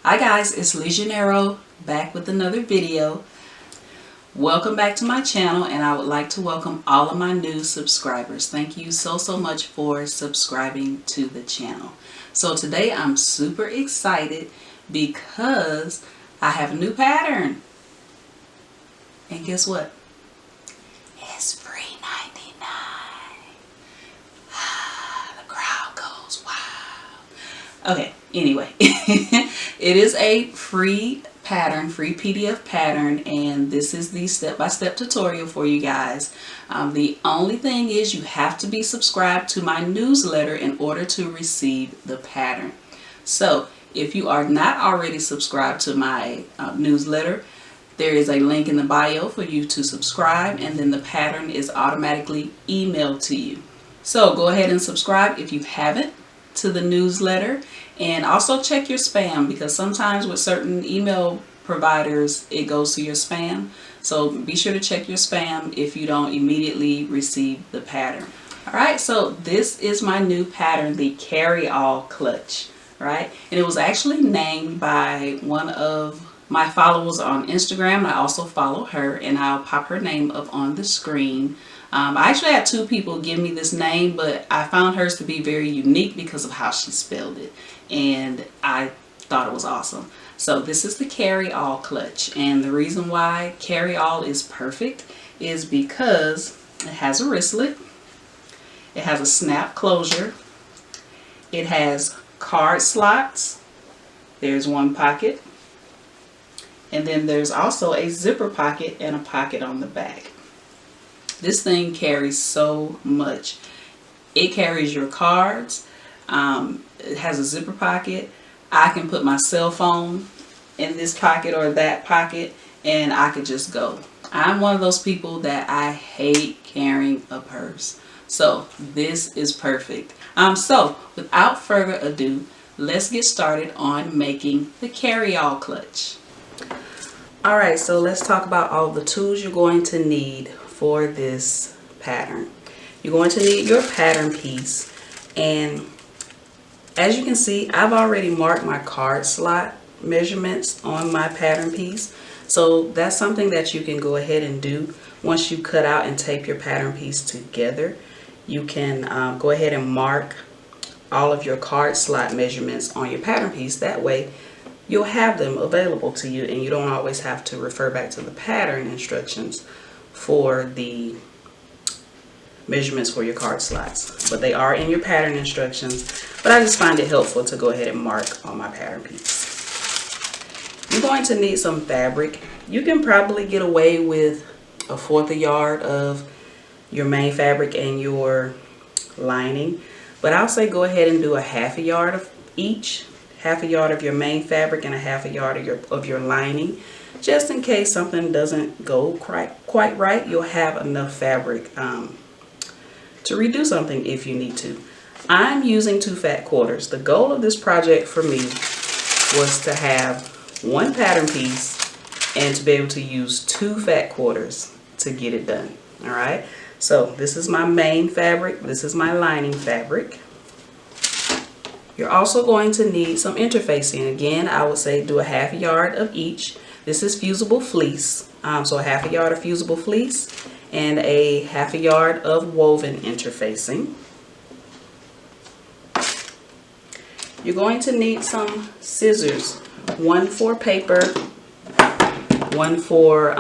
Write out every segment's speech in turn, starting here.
Hi guys, it's Legionero back with another video. Welcome back to my channel, and I would like to welcome all of my new subscribers. Thank you so much for subscribing to the channel. So today I'm super excited because I have a new pattern. And guess what? It's free 99. The crowd goes wow. Okay, anyway, it is a free pattern, free PDF pattern, and this is the step-by-step tutorial for you guys. The only thing is you have to be subscribed to my newsletter in order to receive the pattern. So if you are not already subscribed to my newsletter, there is a link in the bio for you to subscribe, and then the pattern is automatically emailed to you. So go ahead and subscribe if you haven't to the newsletter, and also check your spam, because sometimes with certain email providers it goes to your spam. So be sure to check your spam if you don't immediately receive the pattern. Alright, so this is my new pattern, the KaryAll clutch, right? And it was actually named by one of my followers on Instagram. I also follow her, and I'll pop her name up on the screen. I actually had two people give me this name, but I found hers to be very unique because of how she spelled it, and I thought it was awesome. So this is the KaryAll clutch, and the reason why KaryAll is perfect is because it has a wristlet, it has a snap closure, it has card slots, there's one pocket, and then there's also a zipper pocket and a pocket on the back. This thing carries so much. It carries your cards. It has a zipper pocket. I can put my cell phone in this pocket or that pocket, and I could just go. I'm one of those people that I hate carrying a purse. So this is perfect. So without further ado, let's get started on making the KaryAll clutch. Alright, so let's talk about all the tools you're going to need for this pattern. You're going to need your pattern piece, and as you can see, I've already marked my card slot measurements on my pattern piece. So that's something that you can go ahead and do. Once you cut out and tape your pattern piece together, you can go ahead and mark all of your card slot measurements on your pattern piece. That way you'll have them available to you, and you don't always have to refer back to the pattern instructions for the measurements for your card slots. But they are in your pattern instructions, but I just find it helpful to go ahead and mark on my pattern piece. You're going to need some fabric. You can probably get away with 1/4 yard of your main fabric and your lining, but I'll say go ahead and do 1/2 yard of each. 1/2 yard of your main fabric and 1/2 yard of your lining, just in case something doesn't go quite right. You'll have enough fabric to redo something if you need to. I'm using 2 fat quarters. The goal of this project for me was to have one pattern piece and to be able to use 2 fat quarters to get it done. All right, so this is my main fabric, this is my lining fabric. You're also going to need some interfacing. Again, I would say do 1/2 yard of each. This is fusible fleece, so 1/2 yard of fusible fleece and 1/2 yard of woven interfacing. You're going to need some scissors, one for paper, one for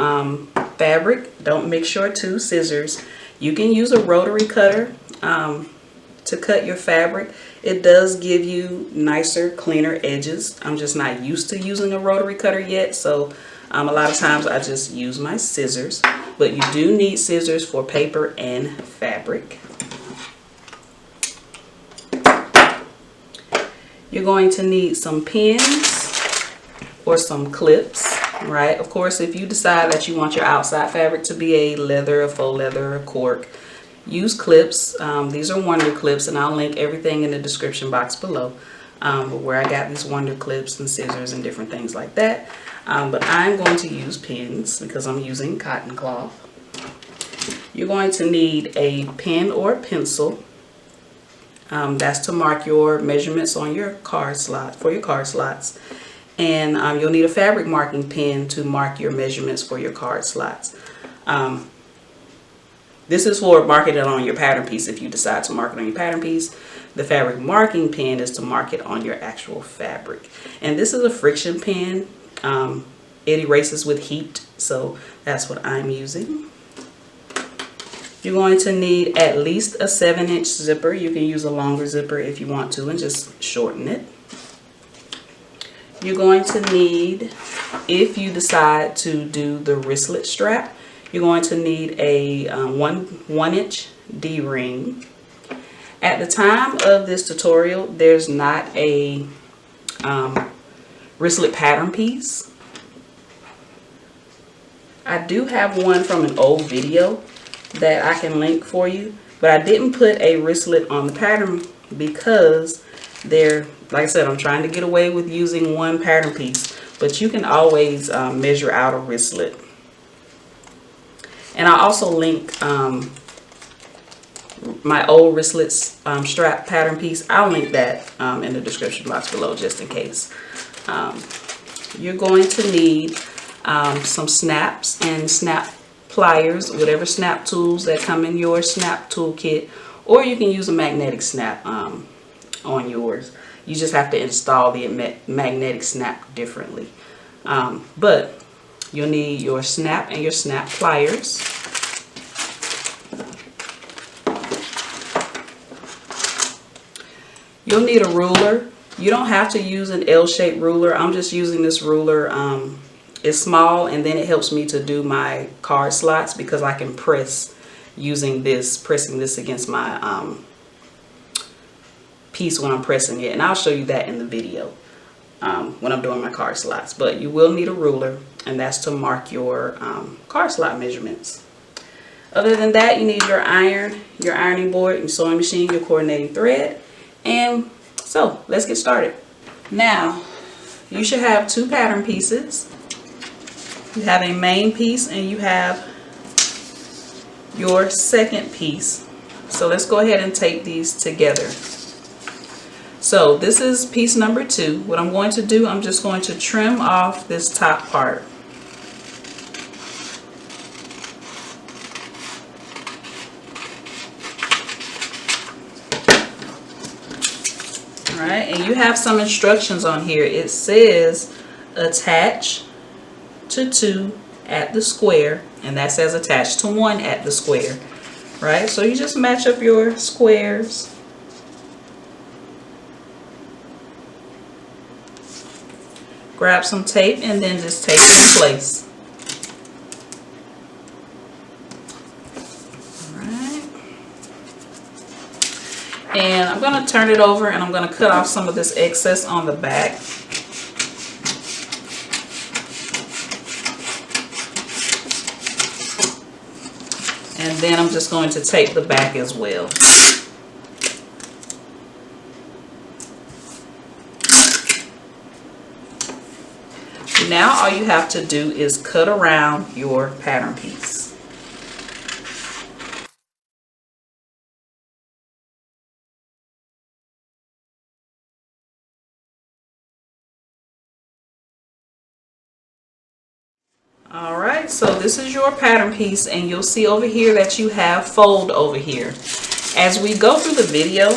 fabric. Don't mix your 2 scissors. You can use a rotary cutter to cut your fabric. It does give you nicer, cleaner edges. I'm just not used to using a rotary cutter yet, so a lot of times I just use my scissors. But you do need scissors for paper and fabric. You're going to need some pins or some clips, right? Of course, if you decide that you want your outside fabric to be a leather, a faux leather, or cork, use clips. These are Wonder clips, and I'll link everything in the description box below where I got these Wonder clips and scissors and different things like that. But I'm going to use pins because I'm using cotton cloth. You're going to need a pen or a pencil. That's to mark your measurements on your card slot, for your card slots. And you'll need a fabric marking pen to mark your measurements for your card slots. This is for marking it on your pattern piece if you decide to mark it on your pattern piece. The fabric marking pen is to mark it on your actual fabric. And this is a friction pen. It erases with heat, so that's what I'm using. You're going to need at least a 7-inch zipper. You can use a longer zipper if you want to and just shorten it. You're going to need, if you decide to do the wristlet strap, you're going to need a 1-inch D-ring. At the time of this tutorial, there's not a wristlet pattern piece. I do have one from an old video that I can link for you, but I didn't put a wristlet on the pattern because they're, like I said, I'm trying to get away with using one pattern piece, but you can always measure out a wristlet. And I'll also link my old wristlet strap pattern piece. I'll link that in the description box below just in case. You're going to need some snaps and snap pliers, whatever snap tools that come in your snap toolkit, or you can use a magnetic snap on yours. You just have to install the magnetic snap differently. But you'll need your snap and your snap pliers. You'll need a ruler. You don't have to use an L-shaped ruler. I'm just using this ruler. It's small, and then it helps me to do my card slots because I can press using this, pressing this against my piece when I'm pressing it. And I'll show you that in the video when I'm doing my card slots. But you will need a ruler, and that's to mark your card slot measurements. Other than that, you need your iron, your ironing board, your sewing machine, your coordinating thread. And so let's get started. Now, you should have 2 pattern pieces. You have a main piece and you have your second piece. So let's go ahead and tape these together. So this is piece number 2. What I'm going to do, I'm just going to trim off this top part. Alright, and you have some instructions on here. It says attach to 2 at the square, and that says attach to 1 at the square. Right, so you just match up your squares. Grab some tape and then just tape it in place. And I'm going to turn it over and I'm going to cut off some of this excess on the back. And then I'm just going to tape the back as well. Now all you have to do is cut around your pattern piece. Alright, so this is your pattern piece, and you'll see over here that you have fold over here. As we go through the video,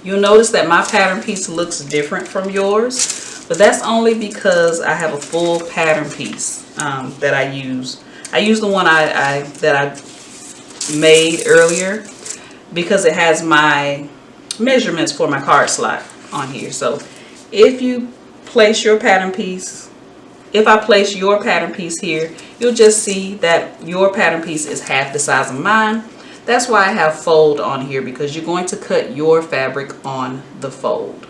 you'll notice that my pattern piece looks different from yours, but that's only because I have a full pattern piece that I use. I use the one that I made earlier because it has my measurements for my card slot on here. So if you place your pattern piece, if I place your pattern piece here, you'll just see that your pattern piece is half the size of mine. That's why I have fold on here, because you're going to cut your fabric on the fold.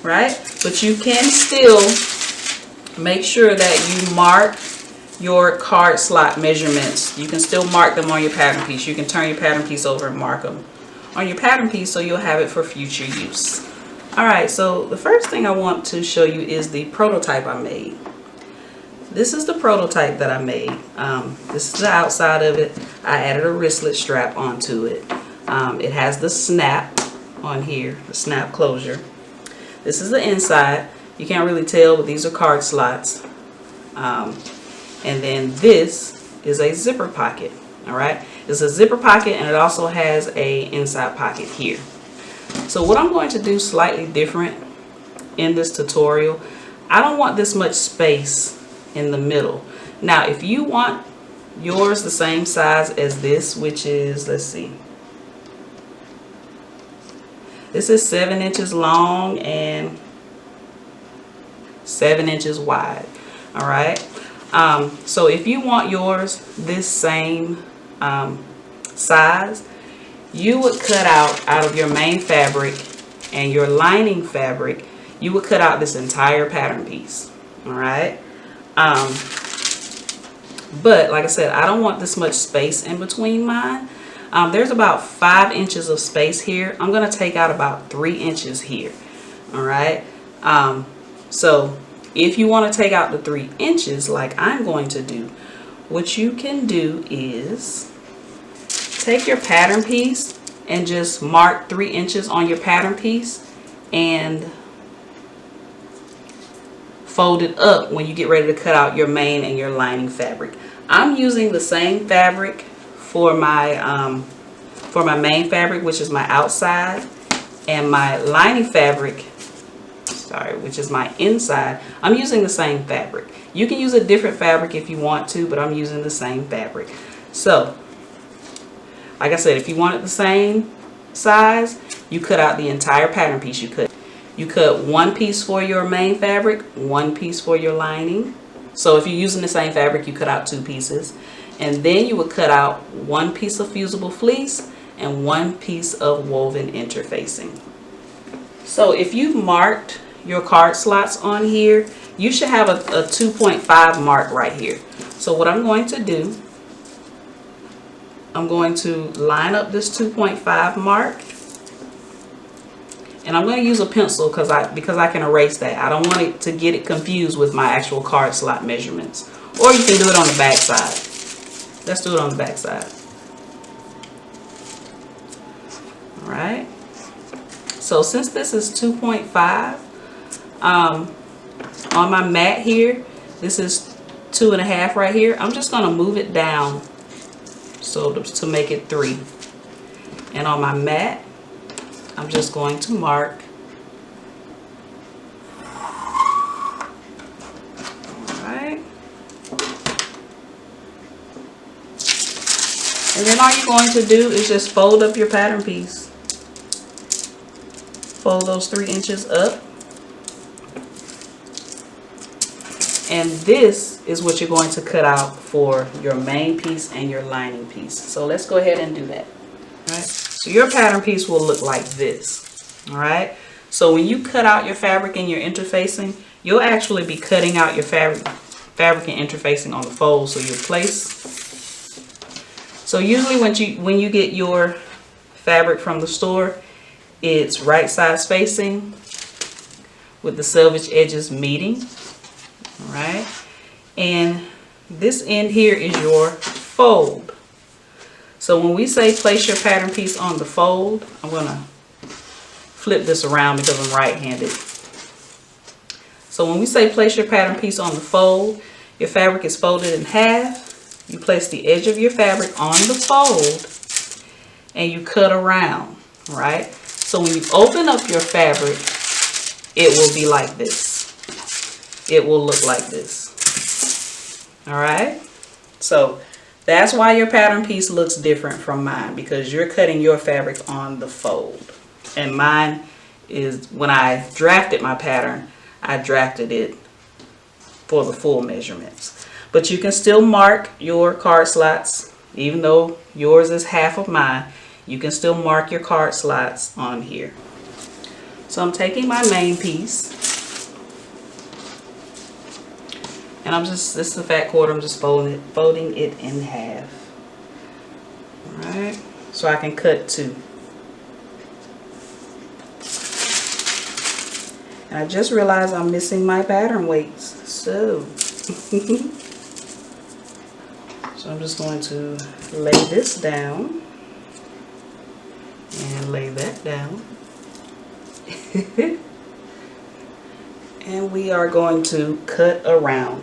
Right? But you can still make sure that you mark your card slot measurements. You can still mark them on your pattern piece. You can turn your pattern piece over and mark them on your pattern piece so you'll have it for future use. Alright, so the first thing I want to show you is the prototype I made. This is the prototype that I made. This is the outside of it. I added a wristlet strap onto it. It has the snap on here, the snap closure. This is the inside. You can't really tell, but these are card slots. And then this is a zipper pocket. All right, it's a zipper pocket, and it also has a inside pocket here. So what I'm going to do slightly different in this tutorial, I don't want this much space in the middle. Now, if you want yours the same size as this, which is, let's see, this is 7 inches long and 7 inches wide. All right. So if you want yours this same size, you would cut out of your main fabric and your lining fabric, you would cut out this entire pattern piece. All right. But like I said, I don't want this much space in between mine. There's about 5 inches of space here. I'm going to take out about 3 inches here. All right. So if you want to take out the 3 inches like I'm going to do, what you can do is take your pattern piece and just mark 3 inches on your pattern piece and fold it up when you get ready to cut out your main and your lining fabric. I'm using the same fabric for my main fabric, which is my outside, and my lining fabric, which is my inside. I'm using the same fabric. You can use a different fabric if you want to, but I'm using the same fabric. So like I said, if you want it the same size, you cut out the entire pattern piece. You cut 1 piece for your main fabric, 1 piece for your lining. So if you're using the same fabric, you cut out 2 pieces. And then you would cut out 1 piece of fusible fleece and 1 piece of woven interfacing. So if you've marked your card slots on here, you should have a 2.5 mark right here. So what I'm going to do, I'm going to line up this 2.5 mark, and I'm going to use a pencil because I can erase that. I don't want it to get it confused with my actual card slot measurements. Or you can do it on the back side. Let's do it on the back side. All right. So since this is 2.5, on my mat here, this is 2.5 right here. I'm just going to move it down so to make it 3. And on my mat, I'm just going to mark. Alright. And then all you're going to do is just fold up your pattern piece. Fold those 3 inches up. And this is what you're going to cut out for your main piece and your lining piece. So let's go ahead and do that. All right. So your pattern piece will look like this. All right. So when you cut out your fabric and your interfacing, you'll actually be cutting out your fabric and interfacing on the fold. So you place. So usually when you get your fabric from the store, it's right side spacing with the selvage edges meeting. All right, and this end here is your fold. So when we say place your pattern piece on the fold, I'm going to flip this around because I'm right-handed. So when we say place your pattern piece on the fold, your fabric is folded in half. You place the edge of your fabric on the fold and you cut around, right? So when you open up your fabric, it will be like this. It will look like this. All right. So that's why your pattern piece looks different from mine, because you're cutting your fabric on the fold. And mine is, when I drafted my pattern, I drafted it for the full measurements. But you can still mark your card slots, even though yours is half of mine. You can still mark your card slots on here. So I'm taking my main piece. And this is a fat quarter, I'm just folding it in half. Alright, so I can cut 2. And I just realized I'm missing my pattern weights. So, so I'm just going to lay this down and lay that down. And we are going to cut around.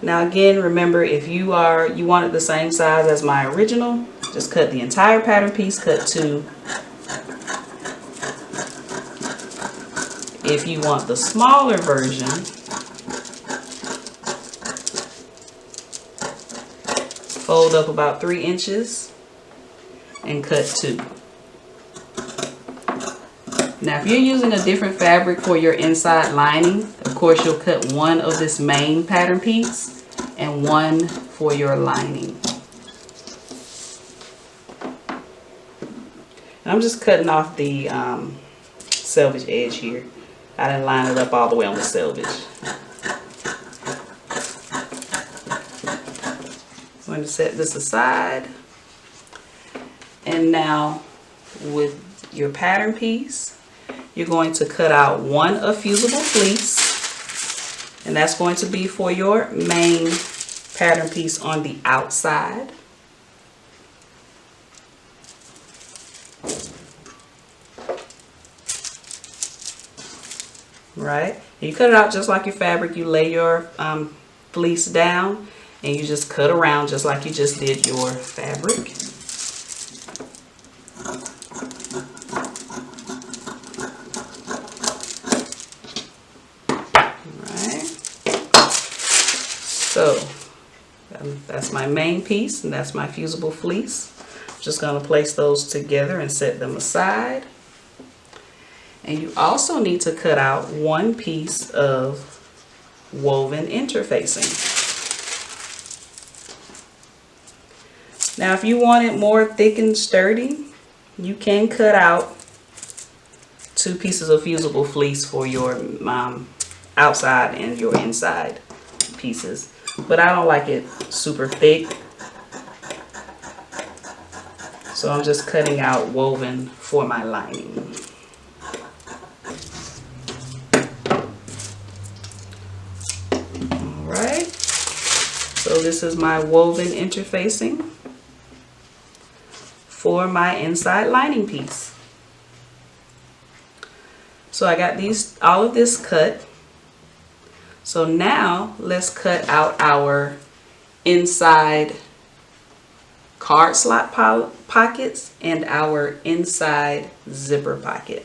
Now again, remember, if you want it the same size as my original, just cut the entire pattern piece, cut 2. If you want the smaller version, fold up about 3 inches and cut 2. Now if you're using a different fabric for your inside lining, of course you'll cut 1 of this main pattern piece and 1 for your lining. And I'm just cutting off the selvage edge here. I didn't line it up all the way on the selvage. I'm going to set this aside. And now with your pattern piece, you're going to cut out 1 of fusible fleece, and that's going to be for your main pattern piece on the outside. Right? You cut it out just like your fabric. You lay your fleece down and you just cut around just like you just did your fabric. So that's my main piece and that's my fusible fleece. I'm just going to place those together and set them aside. And you also need to cut out 1 piece of woven interfacing. Now if you want it more thick and sturdy, you can cut out 2 pieces of fusible fleece for your outside and your inside pieces. But I don't like it super thick, so I'm just cutting out woven for my lining. Alright, so this is my woven interfacing for my inside lining piece. So I got all of this cut. So now let's cut out our inside card slot pockets and our inside zipper pocket.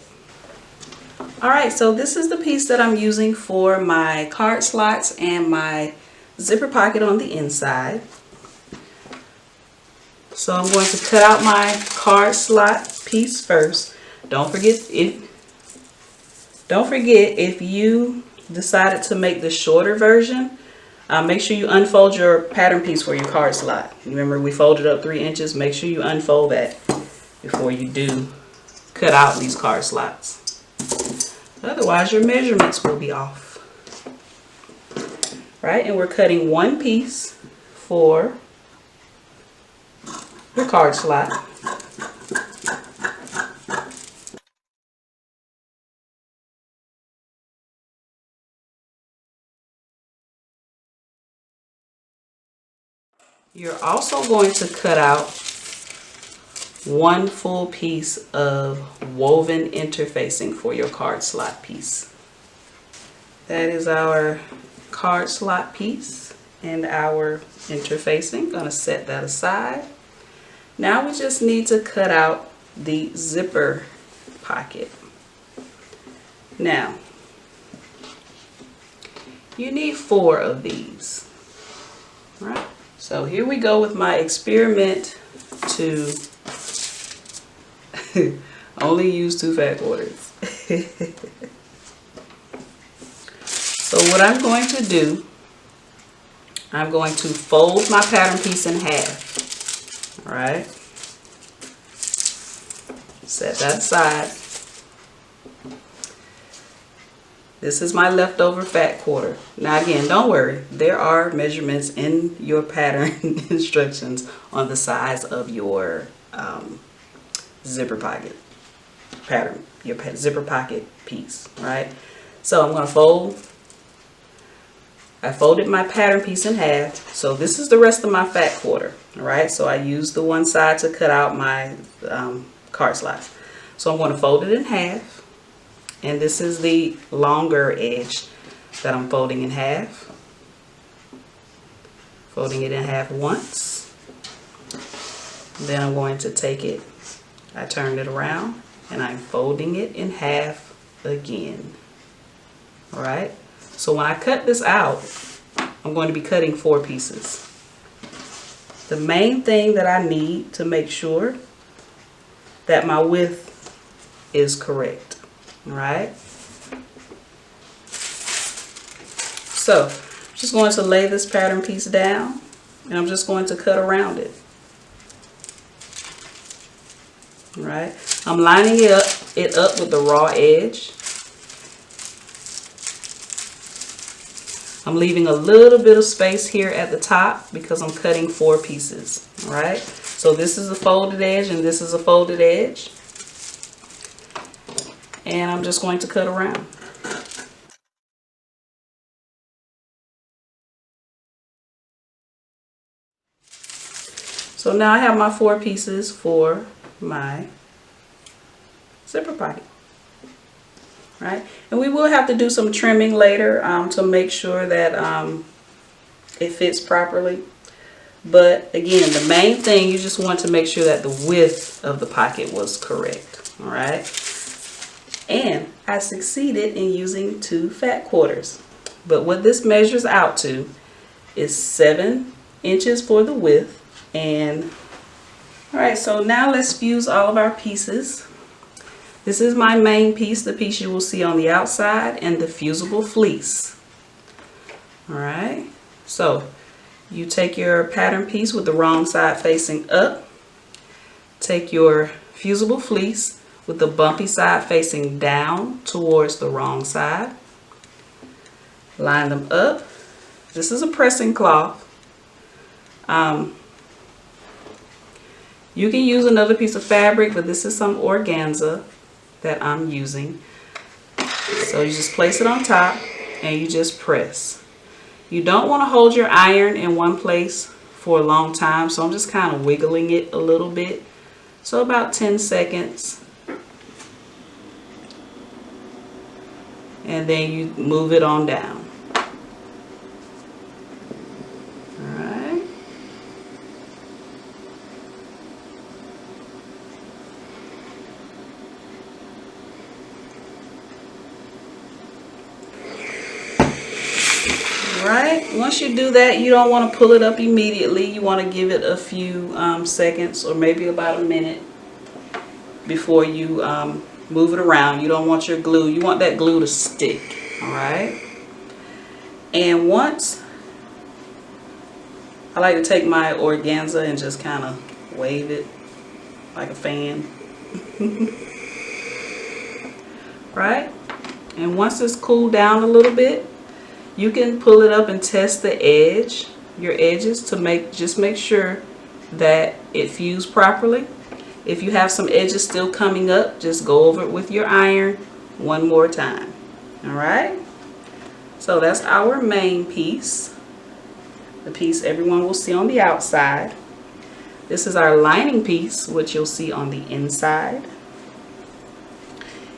Alright, so this is the piece that I'm using for my card slots and my zipper pocket on the inside. So I'm going to cut out my card slot piece first. Don't forget if you decided to make the shorter version, make sure you unfold your pattern piece for your card slot. Remember, we folded up 3 inches. Make sure you unfold that before you do cut out these card slots. Otherwise, your measurements will be off. Right, and we're cutting 1 piece for your card slot. You're also going to cut out 1 full piece of woven interfacing for your card slot piece. That is our card slot piece and our interfacing. Going to set that aside. Now we just need to cut out the zipper pocket. Now, you need 4 of these. All right. So here we go with my experiment to only use 2 fat quarters. So what I'm going to do, I'm going to fold my pattern piece in half. All right. Set that aside. This is my leftover fat quarter. Now again, don't worry. There are measurements in your pattern instructions on the size of your zipper pocket pattern, your zipper pocket piece, right? So I'm going to fold. I folded my pattern piece in half. So this is the rest of my fat quarter, all right? So I used the one side to cut out my card slots. So I'm going to fold it in half. And this is the longer edge. that I'm folding in half. Folding it in half once. Then I'm going to take it, I turn it around, and I'm folding it in half again. All right, so when I cut this out, I'm going to be cutting 4 pieces. The main thing that I need to make sure that my width is correct. All right, so I'm just going to lay this pattern piece down, and I'm just going to cut around it. All right, I'm lining it up with the raw edge. I'm leaving a little bit of space here at the top because I'm cutting 4 pieces. All right, so this is a folded edge and this is a folded edge. And I'm just going to cut around. So now I have my 4 pieces for my zipper pocket. Right, and we will have to do some trimming later to make sure that it fits properly. But again, the main thing, you just want to make sure that the width of the pocket was correct. All right, and I succeeded in using 2 fat quarters. But what this measures out to is 7 inches for the width. And all right, so now let's fuse all of our pieces. This is my main piece, the piece you will see on the outside, and the fusible fleece. All right, so you take your pattern piece with the wrong side facing up, take your fusible fleece with the bumpy side facing down towards the wrong side, line them up. This is a pressing cloth. You can use another piece of fabric, but this is some organza that I'm using. So you just place it on top and you just press. You don't want to hold your iron in one place for a long time, so I'm just kind of wiggling it a little bit. So about 10 seconds. And then you move it on down. Right, once you do that, you don't want to pull it up immediately. You want to give it a few seconds or maybe about a minute before you move it around. You don't want your glue, you want that glue to stick. All right, and once, I like to take my organza and just kind of wave it like a fan. Right, and once it's cooled down a little bit, you can pull it up and test the edge, your edges, to just make sure that it fused properly. If you have some edges still coming up, just go over it with your iron one more time. All right, so that's our main piece, the piece everyone will see on the outside. This is our lining piece, which you'll see on the inside.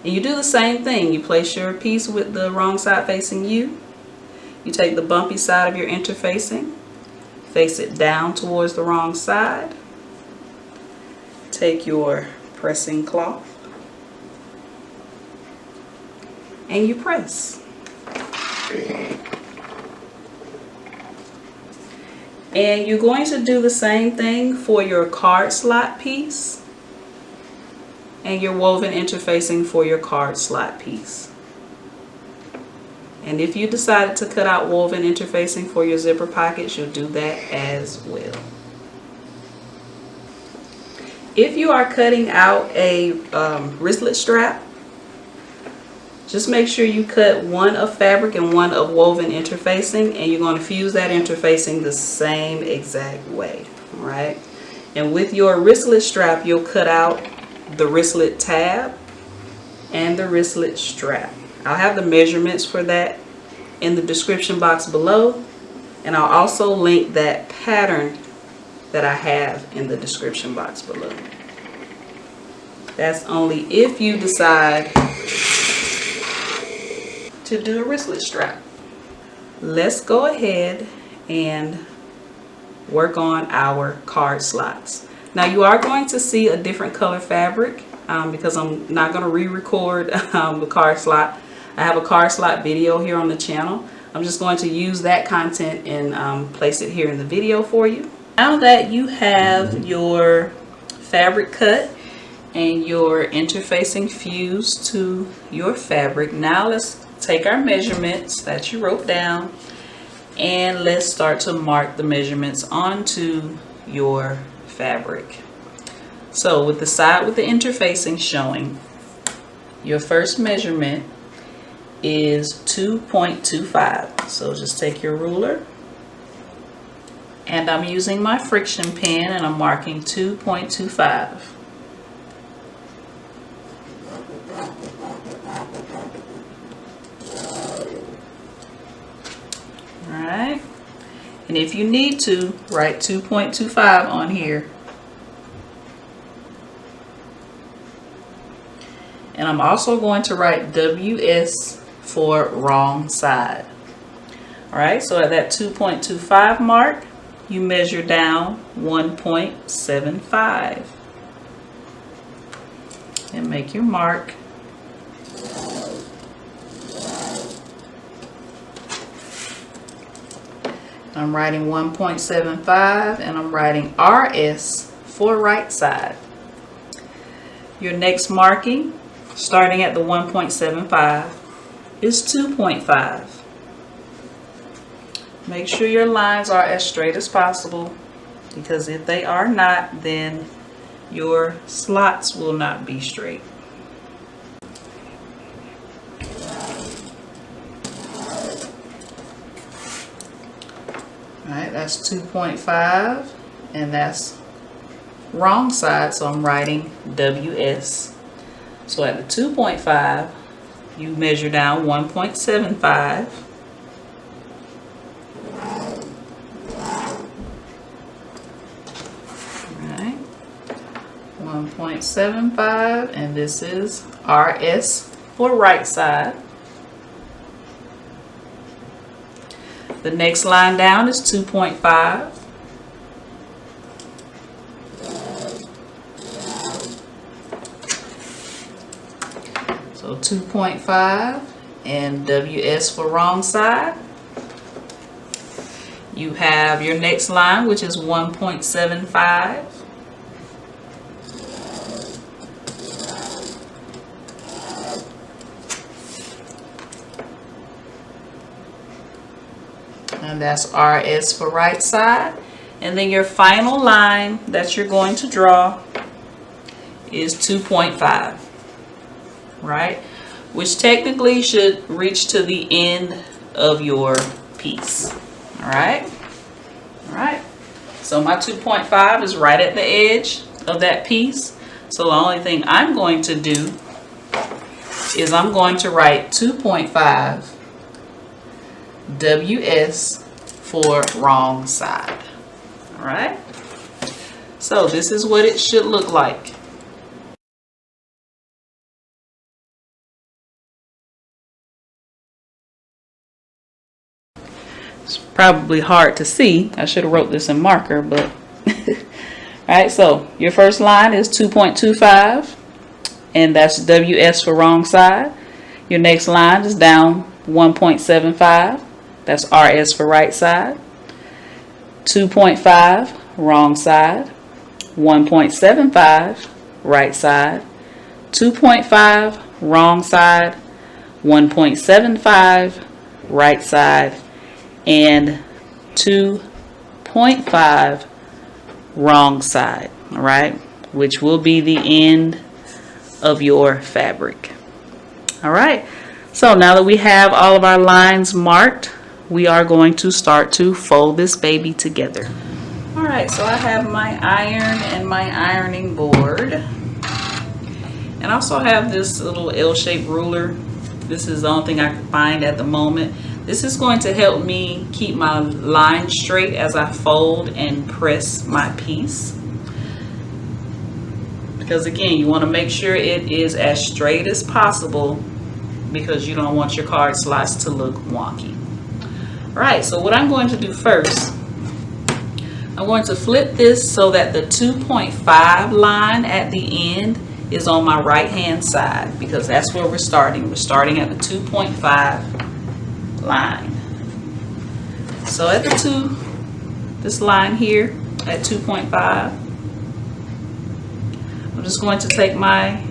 And you do the same thing. You place your piece with the wrong side facing you. You take the bumpy side of your interfacing, face it down towards the wrong side. Take your pressing cloth and you press. And you're going to do the same thing for your card slot piece and your woven interfacing for your card slot piece. And if you decided to cut out woven interfacing for your zipper pockets, you'll do that as well. If you are cutting out a wristlet strap, just make sure you cut one of fabric and one of woven interfacing, and you're going to fuse that interfacing the same exact way. All right, and with your wristlet strap, you'll cut out the wristlet tab and the wristlet strap. I'll have the measurements for that in the description box below, and I'll also link that pattern that I have in the description box below. That's only if you decide to do a wristlet strap. let's go ahead and work on our card slots. Now you are going to see a different color fabric because I'm not going to re-record the card slot. I have a card slot video here on the channel. I'm just going to use that content and place it here in the video for you. Now that you have your fabric cut and your interfacing fused to your fabric, now let's take our measurements that you wrote down and let's start to mark the measurements onto your fabric. So with the side with the interfacing showing, your first measurement is 2.25. So just take your ruler, and I'm using my friction pen and I'm marking 2.25. Alright, and if you need to, write 2.25 on here. And I'm also going to write WS for wrong side. Alright, so at that 2.25 mark, you measure down 1.75 and make your mark. I'm writing 1.75 and I'm writing RS for right side. Your next marking, starting at the 1.75, is 2.5. Make sure your lines are as straight as possible, because if they are not, then your slots will not be straight. Alright, that's 2.5 and that's wrong side, so I'm writing WS. So at the 2.5, you measure down 1.75. Alright, 1.75, and this is RS for right side. The next line down is 2.5. So 2.5 and WS for wrong side. You have your next line, which is 1.75. And that's RS for right side. And then your final line that you're going to draw is 2.5, right? Which technically should reach to the end of your piece. All right? All right. So my 2.5 is right at the edge of that piece. So the only thing I'm going to do is I'm going to write 2.5 WS for wrong side. All right, so this is what it should look like. It's probably hard to see. I should have wrote this in marker, but all right, so your first line is 2.25 and that's WS for wrong side. Your next line is down 1.75. That's RS for right side. 2.5 wrong side. 1.75 right side. 2.5 wrong side. 1.75 right side. And 2.5 wrong side. All right, which will be the end of your fabric. All right, so now that we have all of our lines marked, we are going to start to fold this baby together. All right, so I have my iron and my ironing board, and I also have this little L-shaped ruler. This is the only thing I can find at the moment. This is going to help me keep my line straight as I fold and press my piece, because again, you want to make sure it is as straight as possible, because you don't want your card slots to look wonky. Right, so what I'm going to do first, I'm going to flip this so that the 2.5 line at the end is on my right hand side, because that's where we're starting. We're starting at the 2.5 line. So at this line here at 2.5, I'm just going to take my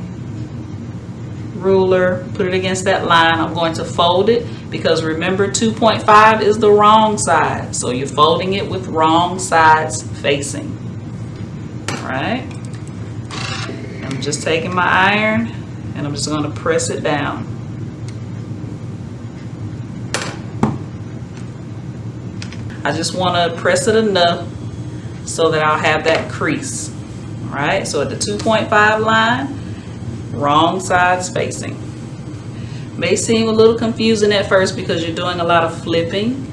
ruler, put it against that line. I'm going to fold it, because remember 2.5 is the wrong side, so you're folding it with wrong sides facing. All right, I'm just taking my iron and I'm just going to press it down. I just want to press it enough so that I'll have that crease. All right, so at the 2.5 line, wrong sides facing. May seem a little confusing at first because you're doing a lot of flipping,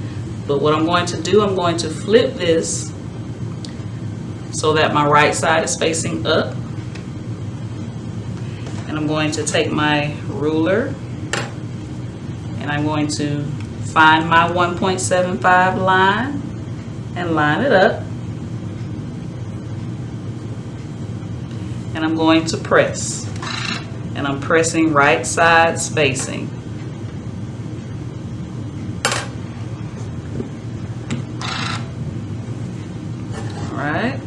but what I'm going to do, I'm going to flip this so that my right side is facing up, and I'm going to take my ruler and I'm going to find my 1.75 line and line it up, and I'm going to press. And I'm pressing right sides facing. All right,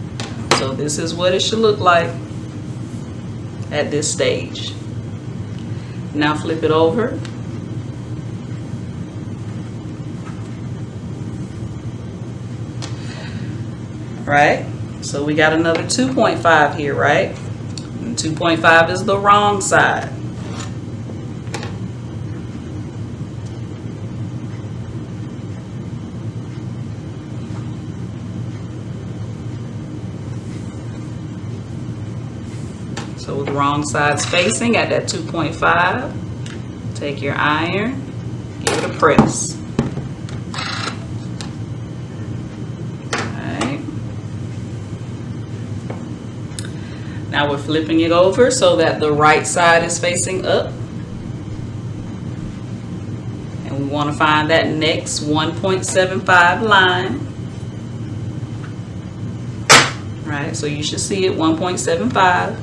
so this is what it should look like at this stage. Now flip it over. Right, so we got another 2.5 here, right? 2.5 is the wrong side. So with wrong sides facing at that 2.5, take your iron, give it a press. Now we're flipping it over so that the right side is facing up. And we want to find that next 1.75 line. Right, so you should see it 1.75.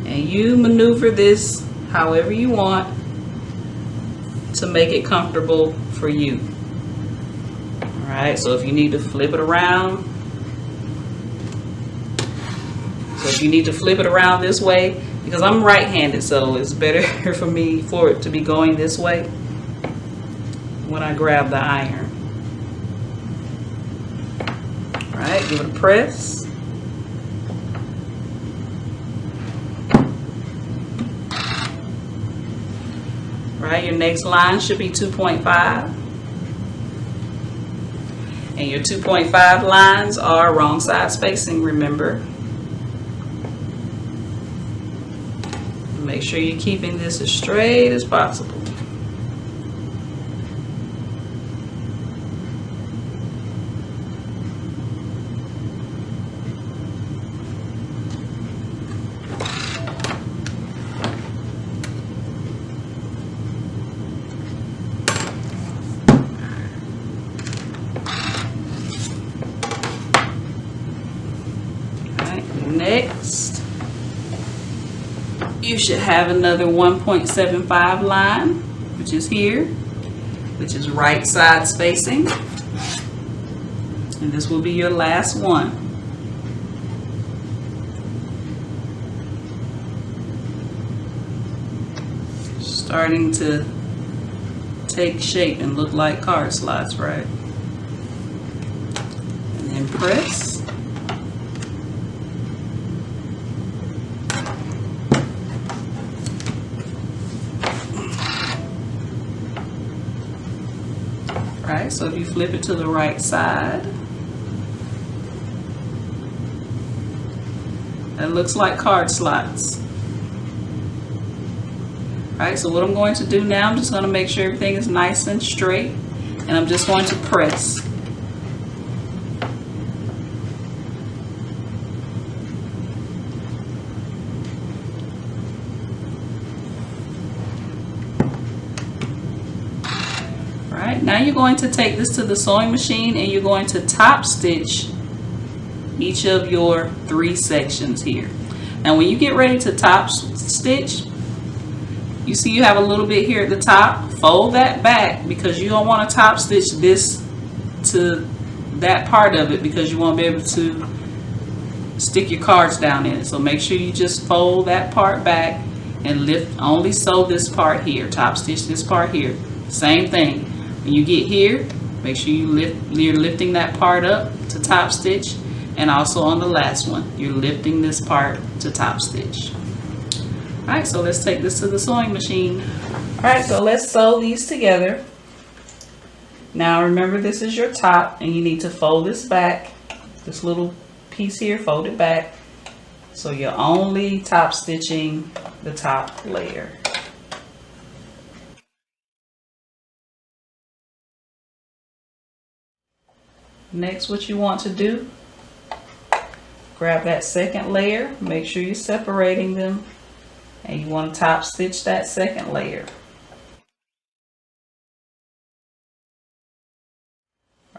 And you maneuver this however you want to make it comfortable for you. All right, so if you need to flip it around, this way, because I'm right-handed, so it's better for me for it to be going this way when I grab the iron. All right, give it a press. Right, your next line should be 2.5, and your 2.5 lines are wrong side spacing, remember. Make sure you're keeping this as straight as possible. Next, you should have another 1.75 line, which is here, which is right side spacing, and this will be your last one. Starting to take shape and look like card slots, right? And then press. Right, so if you flip it to the right side, that looks like card slots. Right, so what I'm going to do now, I'm just going to make sure everything is nice and straight, and I'm just going to press. now you're going to take this to the sewing machine and you're going to top stitch each of your 3 sections here. Now when you get ready to top stitch, you see you have a little bit here at the top. Fold that back because you don't want to top stitch this to that part of it because you won't be able to stick your cards down in it. So make sure you just fold that part back and only sew this part here, top stitch this part here. Same thing, when you get here, make sure you're lifting that part up to top stitch, and also on the last one you're lifting this part to top stitch. Alright, so let's take this to the sewing machine. Alright, so let's sew these together. Now remember, this is your top and you need to fold this back, this little piece here, fold it back, so you're only top stitching the top layer. Next, what you want to do, grab that second layer, make sure you're separating them, and you want to top stitch that second layer.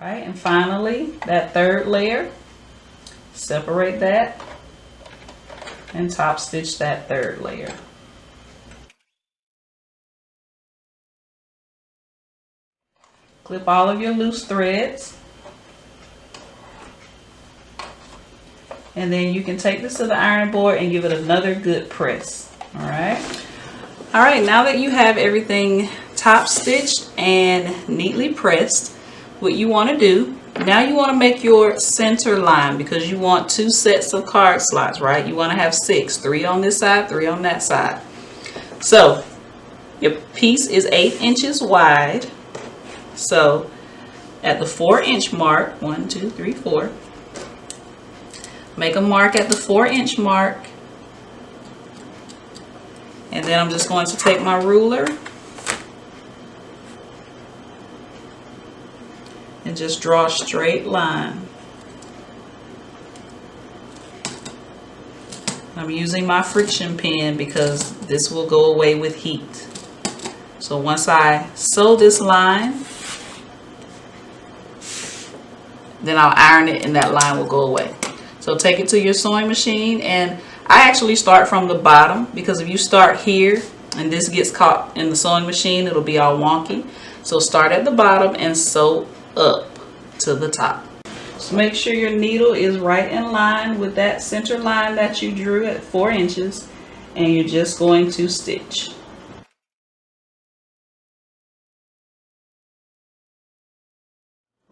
Right, and finally that third layer, separate that and top stitch that third layer. Clip all of your loose threads, and then you can take this to the ironing board and give it another good press. All right, now that you have everything top stitched and neatly pressed, what you want to do, now you want to make your center line because you want 2 sets of card slots, right? You want to have 6, 3 on this side, 3 on that side. So your piece is 8 inches wide. So at the 4-inch mark, 1, 2, 3, 4, make a mark at the 4-inch mark. And then I'm just going to take my ruler and just draw a straight line. I'm using my friction pen because this will go away with heat. So once I sew this line, then I'll iron it and that line will go away. So take it to your sewing machine, and I actually start from the bottom because if you start here and this gets caught in the sewing machine, it'll be all wonky. So start at the bottom and sew up to the top. So make sure your needle is right in line with that center line that you drew at 4 inches, and you're just going to stitch.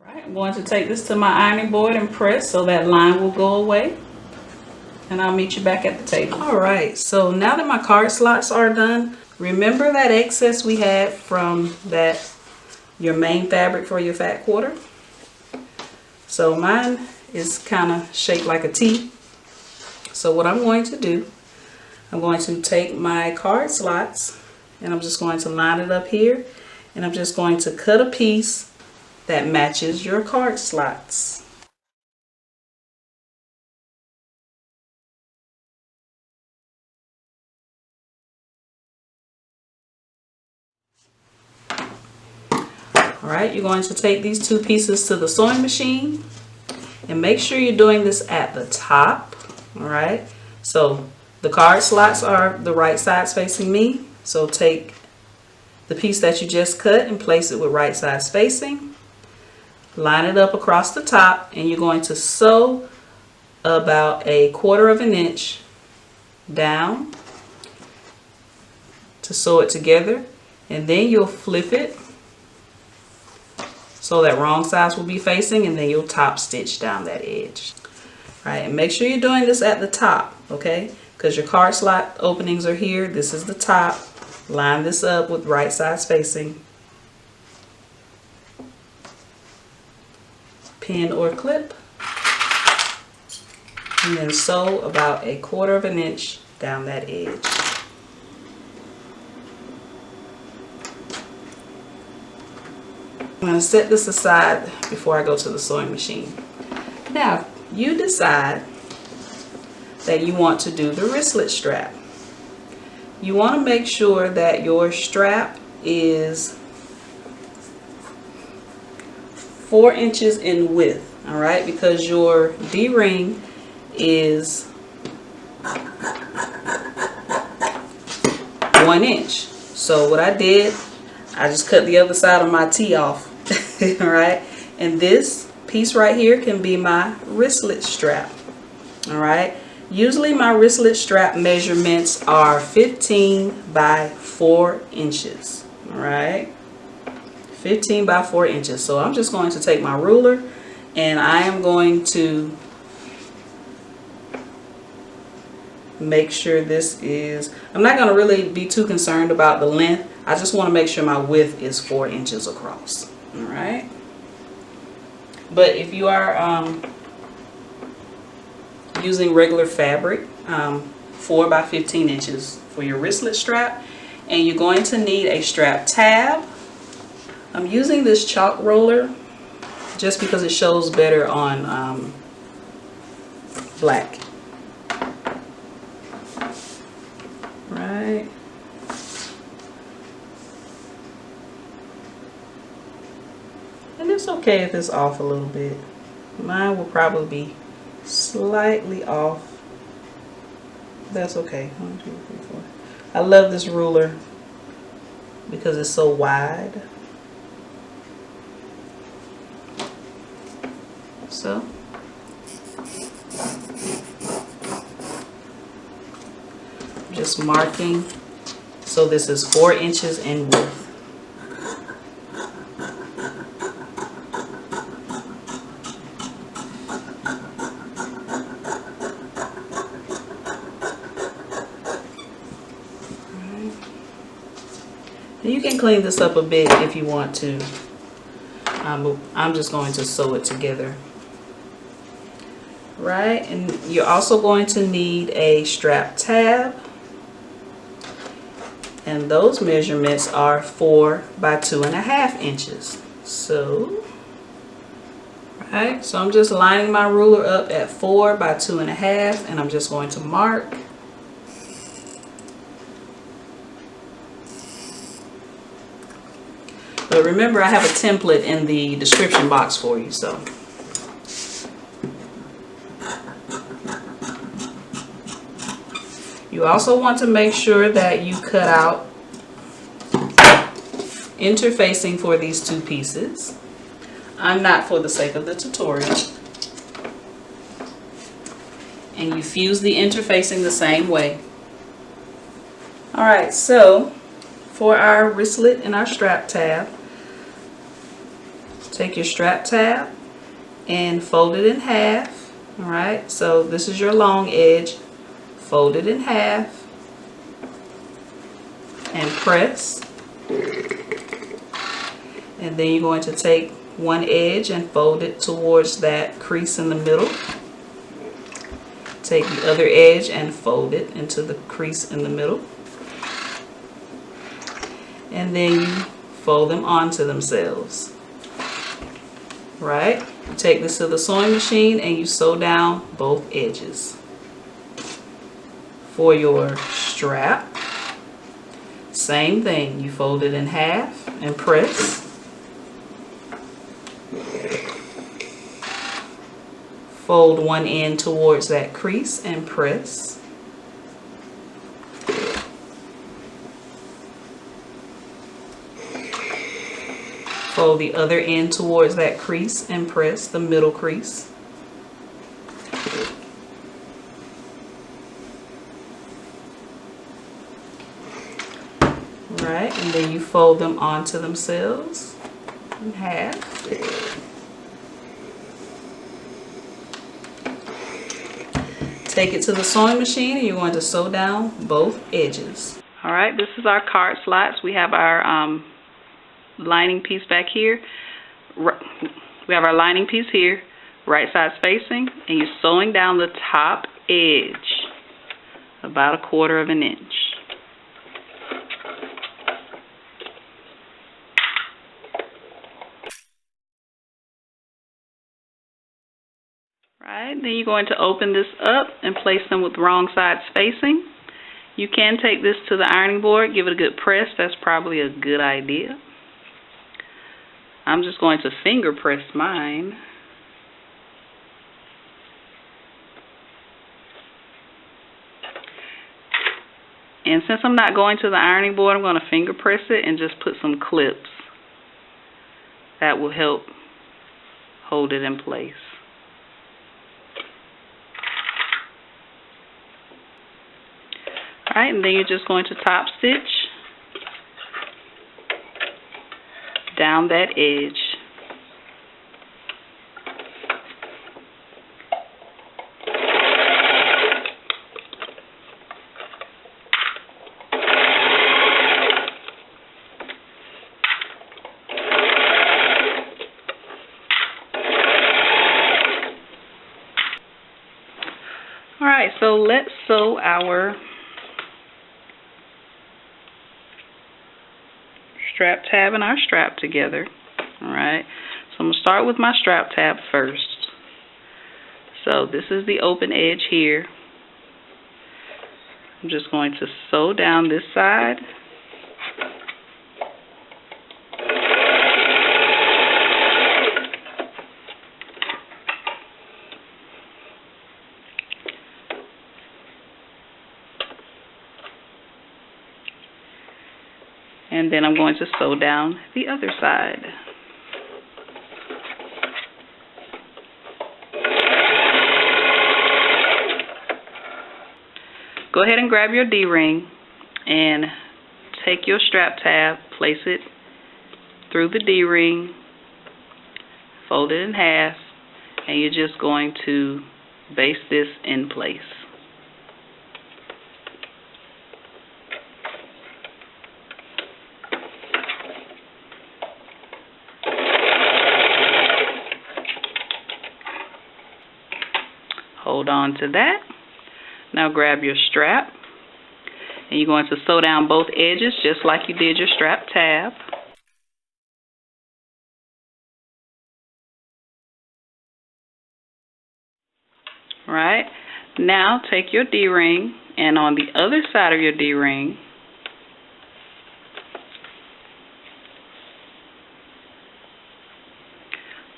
Right, I'm going to take this to my ironing board and press so that line will go away, and I'll meet you back at the table. All right, so now that my card slots are done, remember that excess we had from your main fabric for your fat quarter? So mine is kind of shaped like a T. So what I'm going to do, I'm going to take my card slots and I'm just going to line it up here, and I'm just going to cut a piece that matches your card slots. Alright, you're going to take these 2 pieces to the sewing machine and make sure you're doing this at the top. Alright, so the card slots are the right sides facing me, so take the piece that you just cut and place it with right side spacing. Line it up across the top, and you're going to sew about 1/4 of an inch down to sew it together, and then you'll flip it so that wrong sides will be facing, and then you'll top stitch down that edge. All right, and make sure you're doing this at the top, okay? Because your card slot openings are here. This is the top. Line this up with right side spacing. Pin or clip. And then sew about 1/4 of an inch down that edge. I'm going to set this aside before I go to the sewing machine. Now, you decide that you want to do the wristlet strap. You want to make sure that your strap is 4 inches in width, all right, because your D-ring is 1 inch. So what I did, I just cut the other side of my T off, all right, and this piece right here can be my wristlet strap, all right. Usually my wristlet strap measurements are 15 by 4 inches, all right, 15 by 4 inches. So I'm just going to take my ruler and I am going to make sure this is, I'm not going to really be too concerned about the length. I just want to make sure my width is 4 inches across. All right. But if you are using regular fabric, 4 by 15 inches for your wristlet strap, and you're going to need a strap tab. I'm using this chalk roller just because it shows better on black. Right. And it's okay if it's off a little bit. Mine will probably be slightly off. That's okay. 1, 2, 3, 4. I love this ruler because it's so wide. So just marking, so this is 4 inches in width. You can clean this up a bit if you want to. I'm just going to sew it together. Right, and you're also going to need a strap tab. And those measurements are 4 by 2.5 inches. So, right, so I'm just lining my ruler up at 4 by 2.5, and I'm just going to mark. But remember, I have a template in the description box for you, so. You also want to make sure that you cut out interfacing for these two pieces. I'm not, for the sake of the tutorial. And you fuse the interfacing the same way. Alright, so for our wristlet and our strap tab, take your strap tab and fold it in half. Alright, so this is your long edge. Fold it in half and press, and then you're going to take one edge and fold it towards that crease in the middle. Take the other edge and fold it into the crease in the middle, and then you fold them onto themselves. Right? You take this to the sewing machine and you sew down both edges. For your strap, same thing, you fold it in half and press. Fold one end towards that crease and press. Fold the other end towards that crease and press the middle crease. Right, and then you fold them onto themselves in half. Take it to the sewing machine and you're going to sew down both edges. Alright, this is our card slots. We have our lining piece back here. We have our lining piece here, right side spacing, and you're sewing down the top edge about 1/4 inch. Right, then you're going to open this up and place them with wrong side spacing. You can take this to the ironing board, give it a good press. That's probably a good idea. I'm just going to finger press mine. And since I'm not going to the ironing board, I'm going to finger press it and just put some clips. That will help hold it in place. Alright, and then you're just going to top stitch down that edge. Alright, so let's sew our strap tab and our strap together. Alright, so I'm going to start with my strap tab first. So this is the open edge here. I'm just going to sew down this side. And then I'm going to sew down the other side. Go ahead and grab your D-ring and take your strap tab, place it through the D-ring, fold it in half, and you're just going to baste this in place. Hold on to that. Now grab your strap and you're going to sew down both edges just like you did your strap tab. Right. Now take your D-ring and on the other side of your D-ring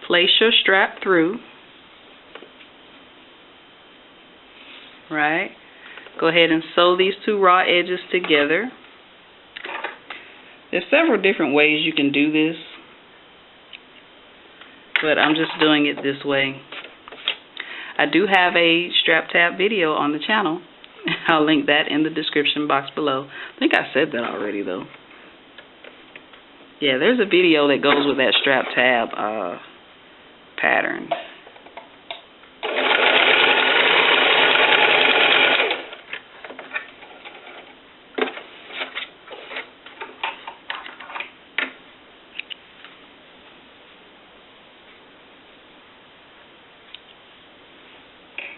place your strap through. Right. Go ahead and sew these two raw edges together. There's several different ways you can do this, but I'm just doing it this way. I do have a strap tab video on the channel. I'll link that in the description box below. I think I said that already though. Yeah, there's a video that goes with that strap tab pattern.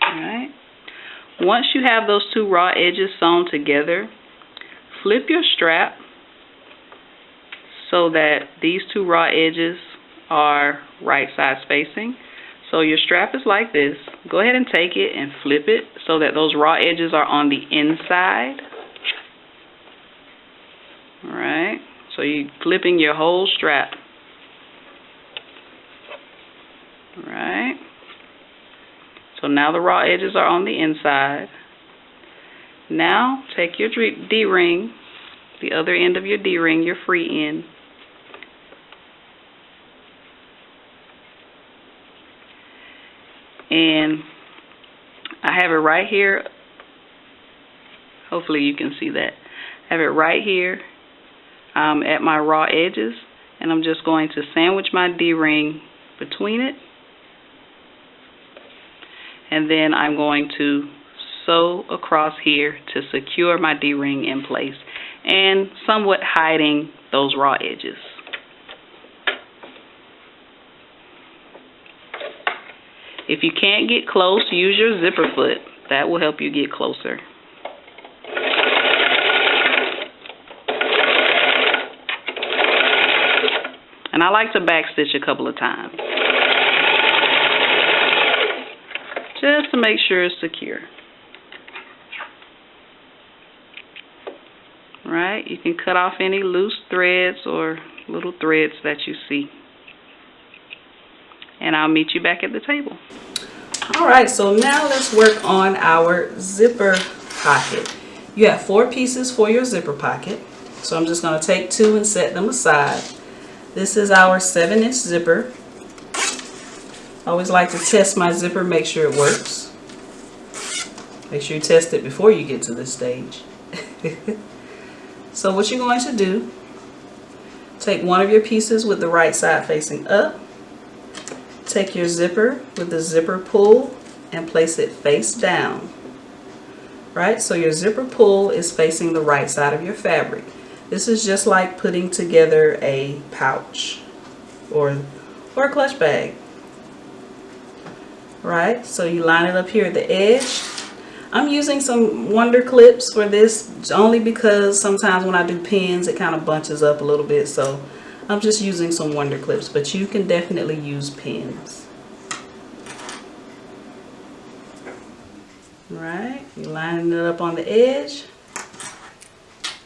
Alright. Once you have those two raw edges sewn together, flip your strap so that these two raw edges are right side spacing. So your strap is like this. Go ahead and take it and flip it so that those raw edges are on the inside. Alright. So you're flipping your whole strap. Alright. So now the raw edges are on the inside. Now take your D-ring, the other end of your D-ring, your free end, and I have it right here. Hopefully you can see that. I have it right here at my raw edges, and I'm just going to sandwich my D-ring between it. And then I'm going to sew across here to secure my D-ring in place and somewhat hiding those raw edges. If you can't get close, use your zipper foot. That will help you get closer. And I like to backstitch a couple of times, just to make sure it's secure. Right, you can cut off any loose threads or little threads that you see. and I'll meet you back at the table. Alright, so now let's work on our zipper pocket. You have 4 pieces for your zipper pocket. So I'm just going to take 2 and set them aside. This is our 7-inch zipper. I always like to test my zipper, make sure it works. Make sure you test it before you get to this stage. So what you're going to do, take one of your pieces with the right side facing up. Take your zipper with the zipper pull and place it face down. Right? So your zipper pull is facing the right side of your fabric. This is just like putting together a pouch or a clutch bag. Right? So you line it up here at the edge. I'm using some wonder clips for this only because sometimes when I do pins it kind of bunches up a little bit, so I'm just using some wonder clips, but you can definitely use pins. Right? You're lining it up on the edge.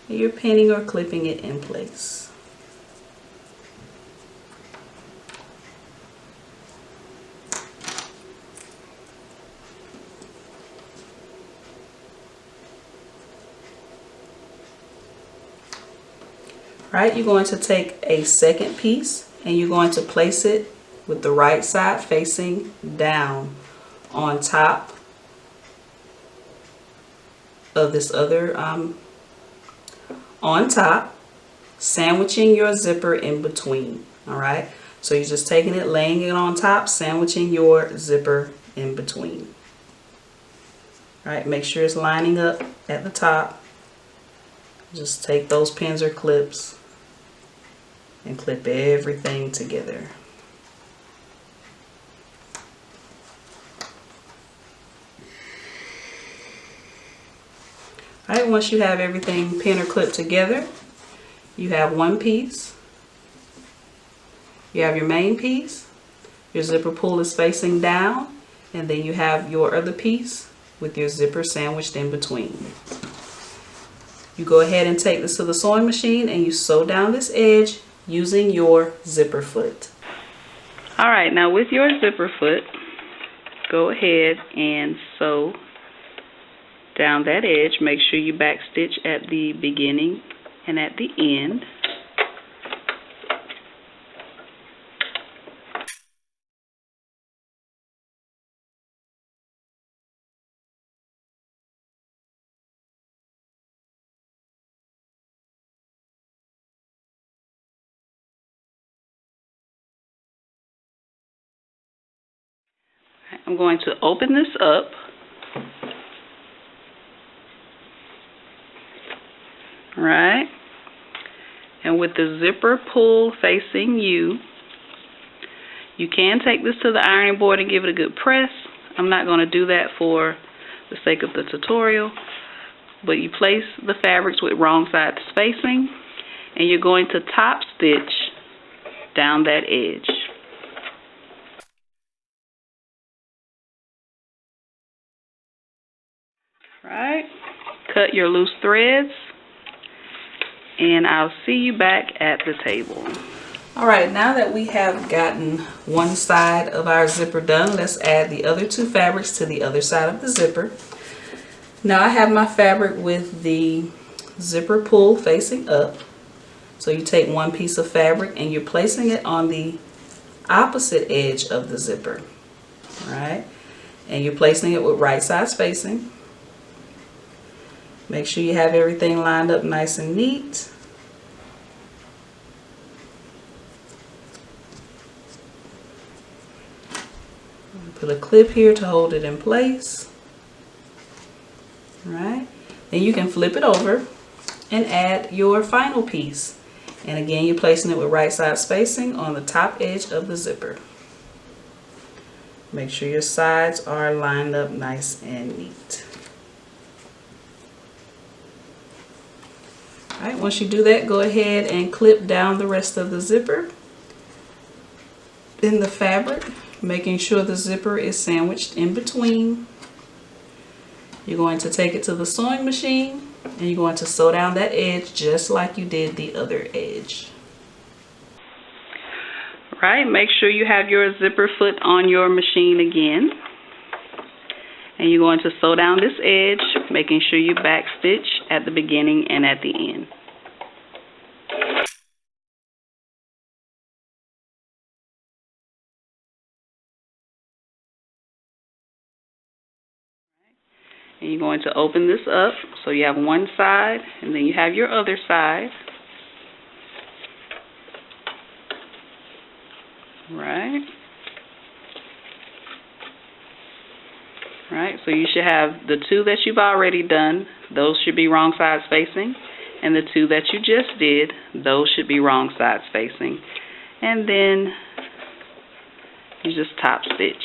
You're pinning or clipping it in place. Right, you're going to take a second piece and you're going to place it with the right side facing down on top of this other on top, sandwiching your zipper in between. All right, so you're just taking it, laying it on top, sandwiching your zipper in between. All right, make sure it's lining up at the top. Just take those pins or clips and clip everything together. All right, once you have everything pin or clipped together, you have one piece. You have your main piece. Your zipper pull is facing down, and then you have your other piece with your zipper sandwiched in between. You go ahead and take this to the sewing machine and you sew down this edge using your zipper foot. Alright, now with your zipper foot, go ahead and sew down that edge. Make sure you back stitch at the beginning and at the end. I'm going to open this up. Right, and with the zipper pull facing you, you can take this to the ironing board and give it a good press. I'm not going to do that for the sake of the tutorial, but you place the fabrics with wrong sides facing, and you're going to top stitch down that edge. Right, cut your loose threads, and I'll see you back at the table. Alright, now that we have gotten one side of our zipper done, let's add the other 2 fabrics to the other side of the zipper. Now I have my fabric with the zipper pull facing up. So you take one piece of fabric and you're placing it on the opposite edge of the zipper. Alright, and you're placing it with right sides facing. Make sure you have everything lined up nice and neat. Put a clip here to hold it in place. Right? Then you can flip it over and add your final piece. And again, you're placing it with right side spacing on the top edge of the zipper. Make sure your sides are lined up nice and neat. Alright, once you do that, go ahead and clip down the rest of the zipper in the fabric, making sure the zipper is sandwiched in between. You're going to take it to the sewing machine and you're going to sew down that edge just like you did the other edge. Right, make sure you have your zipper foot on your machine again. And you're going to sew down this edge, making sure you back stitch at the beginning and at the end. And you're going to open this up so you have one side and then you have your other side. Right. Right, so you should have the two that you've already done, those should be wrong sides facing, and the two that you just did, those should be wrong sides facing. And then you just top stitch.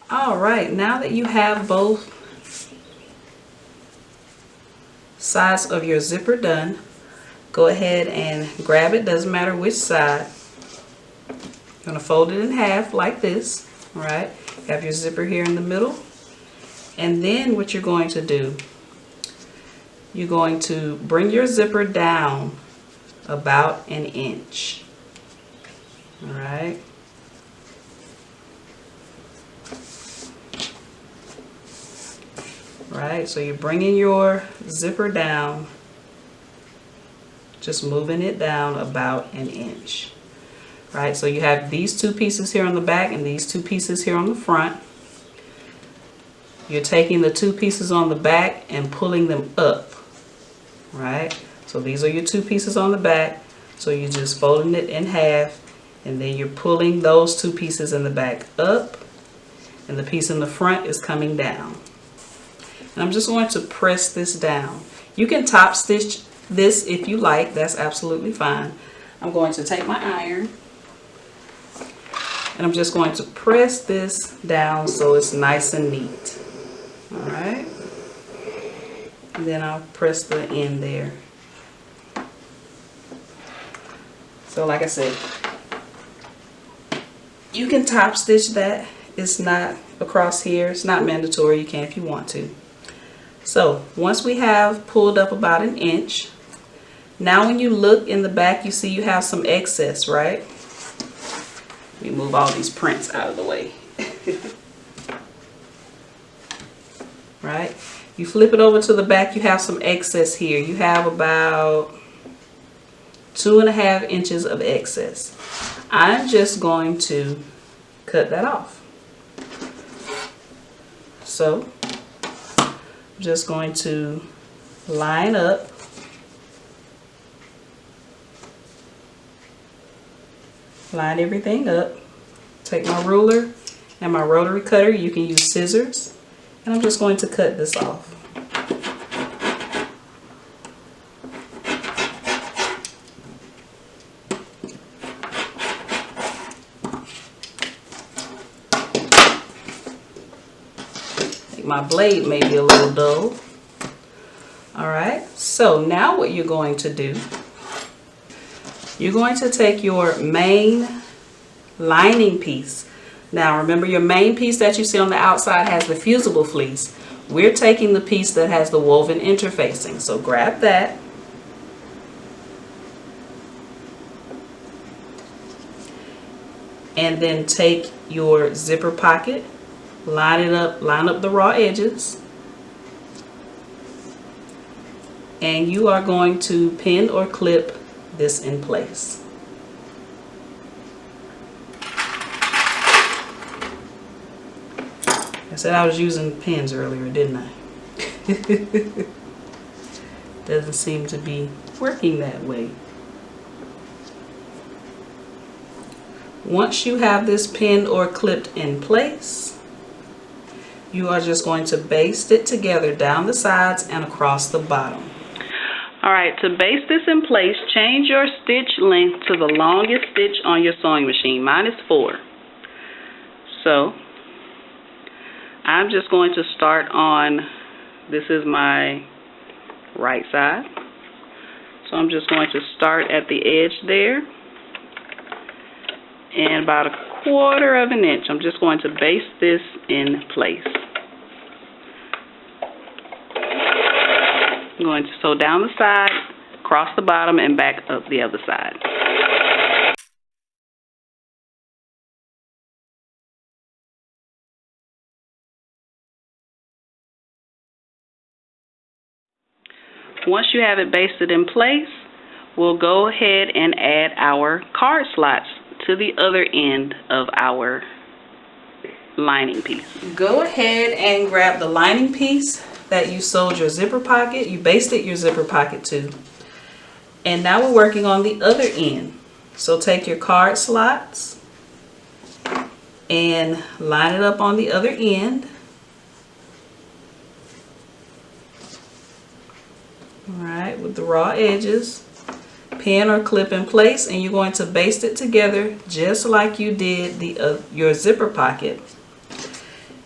Alright, now that you have both sides of your zipper done, go ahead and grab it, doesn't matter which side. You're going to fold it in half like this, right? Have your zipper here in the middle. And then what you're going to do, you're going to bring your zipper down about an inch. All right. Right, so you're bringing your zipper down, just moving it down about an inch. Right, so you have these two pieces here on the back and these two pieces here on the front. You're taking the two pieces on the back and pulling them up. Right, so these are your two pieces on the back. So you're just folding it in half and then you're pulling those two pieces in the back up and the piece in the front is coming down. And I'm just going to press this down. You can top stitch this if you like, that's absolutely fine. I'm going to take my iron and I'm just going to press this down so it's nice and neat. Alright. And then I'll press the end there. So like I said, you can top stitch that. It's not across here. It's not mandatory. You can if you want to. So once we have pulled up about an inch, now when you look in the back, you see you have some excess, right? Let me move all these prints out of the way. Right? You flip it over to the back, you have some excess here. You have about 2.5 inches of excess. I'm just going to cut that off. So I'm just going to line up line everything up, take my ruler and my rotary cutter, you can use scissors, and I'm just going to cut this off. My blade may be a little dull. Alright, so now what you're going to do, you're going to take your main lining piece. Now remember, your main piece that you see on the outside has the fusible fleece. We're taking the piece that has the woven interfacing. So grab that. And then take your zipper pocket, line it up, line up the raw edges. And you are going to pin or clip this in place. I said I was using pins earlier, didn't I? Doesn't seem to be working that way. Once you have this pinned or clipped in place, you are just going to baste it together down the sides and across the bottom. Alright, to baste this in place, change your stitch length to the longest stitch on your sewing machine. Mine is 4. So, I'm just going to start on, this is my right side. So I'm just going to start at the edge there. And about 1/4 of an inch, I'm just going to baste this in place. I'm going to sew down the side, across the bottom, and back up the other side. Once you have it basted in place, we'll go ahead and add our card slots to the other end of our lining piece. Go ahead and grab the lining piece that you sewed your zipper pocket, you basted your zipper pocket to. And now we're working on the other end. So take your card slots and line it up on the other end. Alright, with the raw edges, pin or clip in place, and you're going to baste it together just like you did your zipper pocket.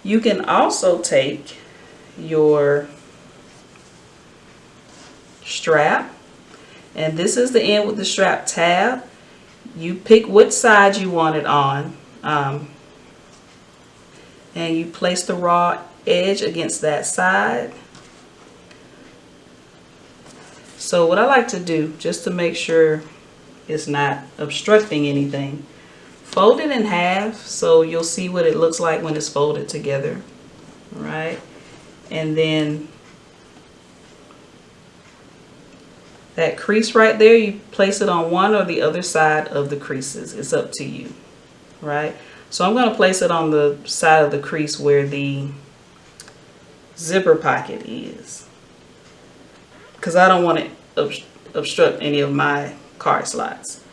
You can also take your strap, and this is the end with the strap tab. You pick what side you want it on, and you place the raw edge against that side. So what I like to do, just to make sure it's not obstructing anything, fold it in half so you'll see what it looks like when it's folded together. Right? And then that crease right there, you place it on one or the other side of the creases. It's up to you. Right? So I'm going to place it on the side of the crease where the zipper pocket is, because I don't want to obstruct any of my card slots.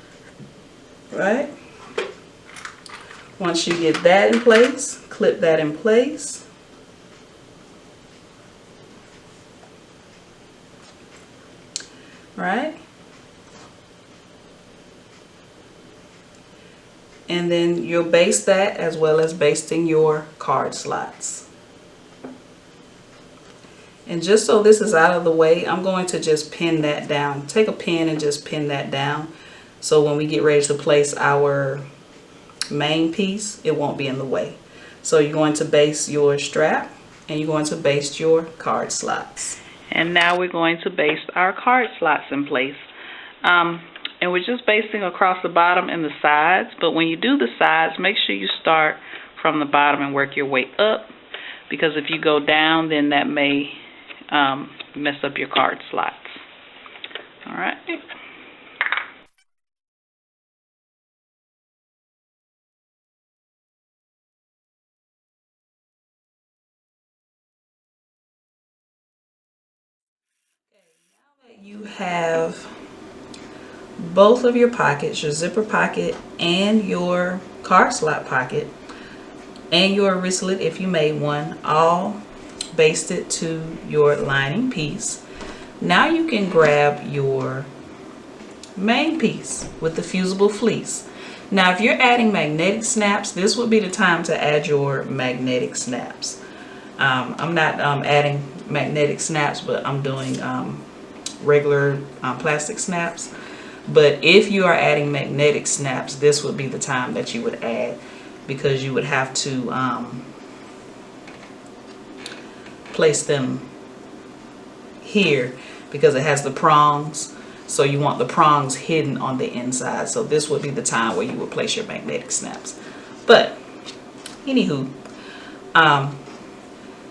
Right? Once you get that in place, clip that in place. Right? And then you'll baste that as well as basting your card slots. And just so this is out of the way, I'm going to just pin that down. Take a pin and just pin that down, so when we get ready to place our main piece, it won't be in the way. So you're going to baste your strap and you're going to baste your card slots. And now we're going to baste our card slots in place. And we're just basting across the bottom and the sides, but when you do the sides, make sure you start from the bottom and work your way up, because if you go down, then that may mess up your card slots. All right. You have both of your pockets, your zipper pocket and your card slot pocket, and your wristlet if you made one, all basted to your lining piece. Now you can grab your main piece with the fusible fleece. Now if you're adding magnetic snaps, this would be the time to add your magnetic snaps. I'm not adding magnetic snaps, but I'm doing regular plastic snaps. But if you are adding magnetic snaps, this would be the time that you would add, because you would have to place them here because it has the prongs, so you want the prongs hidden on the inside. So this would be the time where you would place your magnetic snaps. But anywho,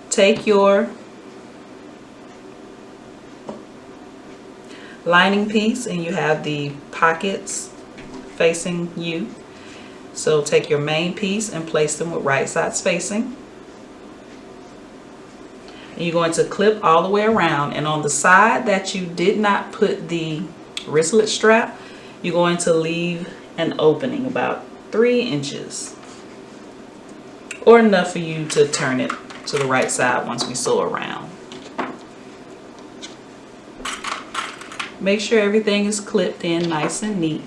take your lining piece and you have the pockets facing you. So take your main piece and place them with right sides facing. And you're going to clip all the way around, and on the side that you did not put the wristlet strap, you're going to leave an opening about 3 inches, or enough for you to turn it to the right side once we sew around. Make sure everything is clipped in nice and neat.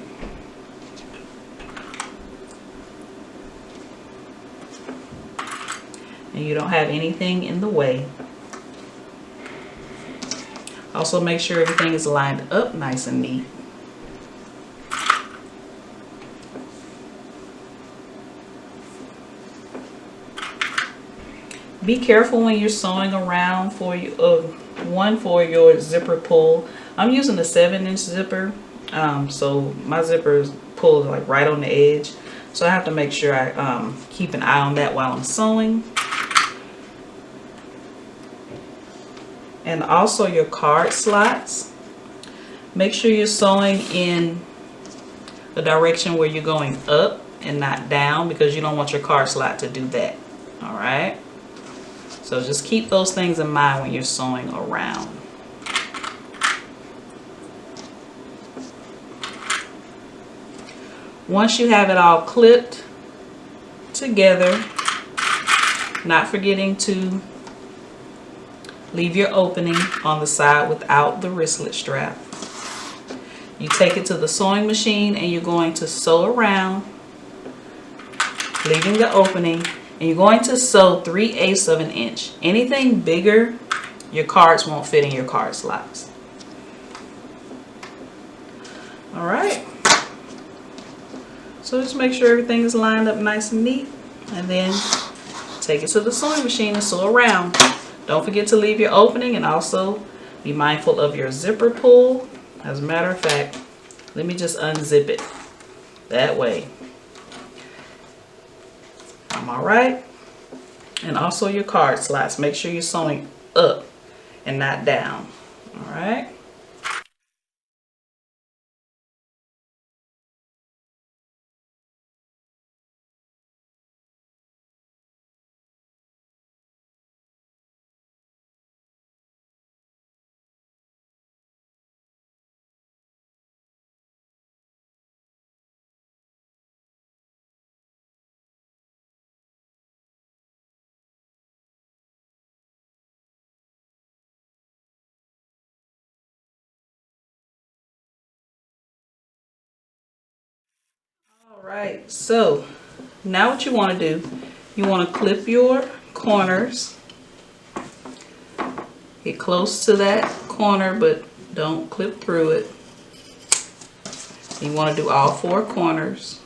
And you don't have anything in the way. Also make sure everything is lined up nice and neat. Be careful when you're sewing around for you, one for your zipper pull. I'm using a 7-inch zipper, so my zipper pulls like right on the edge, so I have to make sure I keep an eye on that while I'm sewing. And also your card slots, make sure you're sewing in the direction where you're going up and not down, because you don't want your card slot to do that. All right, so just keep those things in mind when you're sewing around. Once you have it all clipped together, not forgetting to leave your opening on the side without the wristlet strap, you take it to the sewing machine and you're going to sew around, leaving the opening, and you're going to sew 3/8 of an inch. Anything bigger, your cards won't fit in your card slots. All right, so just make sure everything is lined up nice and neat, and then take it to the sewing machine and sew around. Don't forget to leave your opening, and also be mindful of your zipper pull. As a matter of fact, let me just unzip it that way. All right, and also your card slots, make sure you're sewing up and not down. All right. All right, so now what you want to do, you want to clip your corners. Get close to that corner, but don't clip through it. You want to do all 4 corners.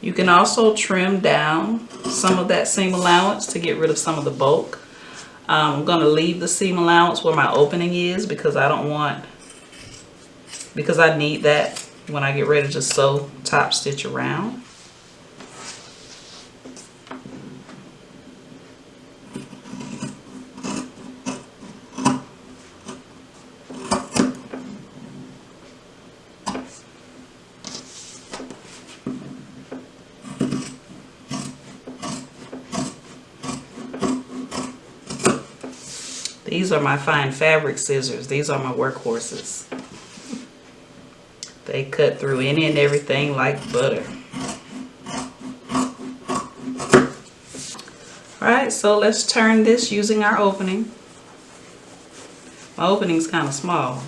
You can also trim down some of that seam allowance to get rid of some of the bulk. I'm going to leave the seam allowance where my opening is because I need that when I get ready to sew top stitch around. These are my fine fabric scissors. These are my workhorses. They cut through any and everything like butter. Alright, so let's turn this using our opening. My opening's kind of small.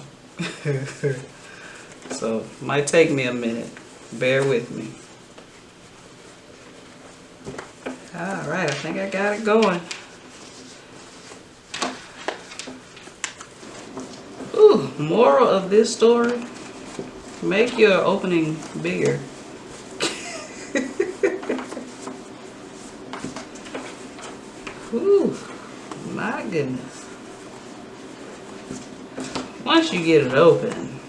So it might take me a minute. Bear with me. Alright, I think I got it going. Ooh, moral of this story, make your opening bigger. Ooh, my goodness. Once you get it open,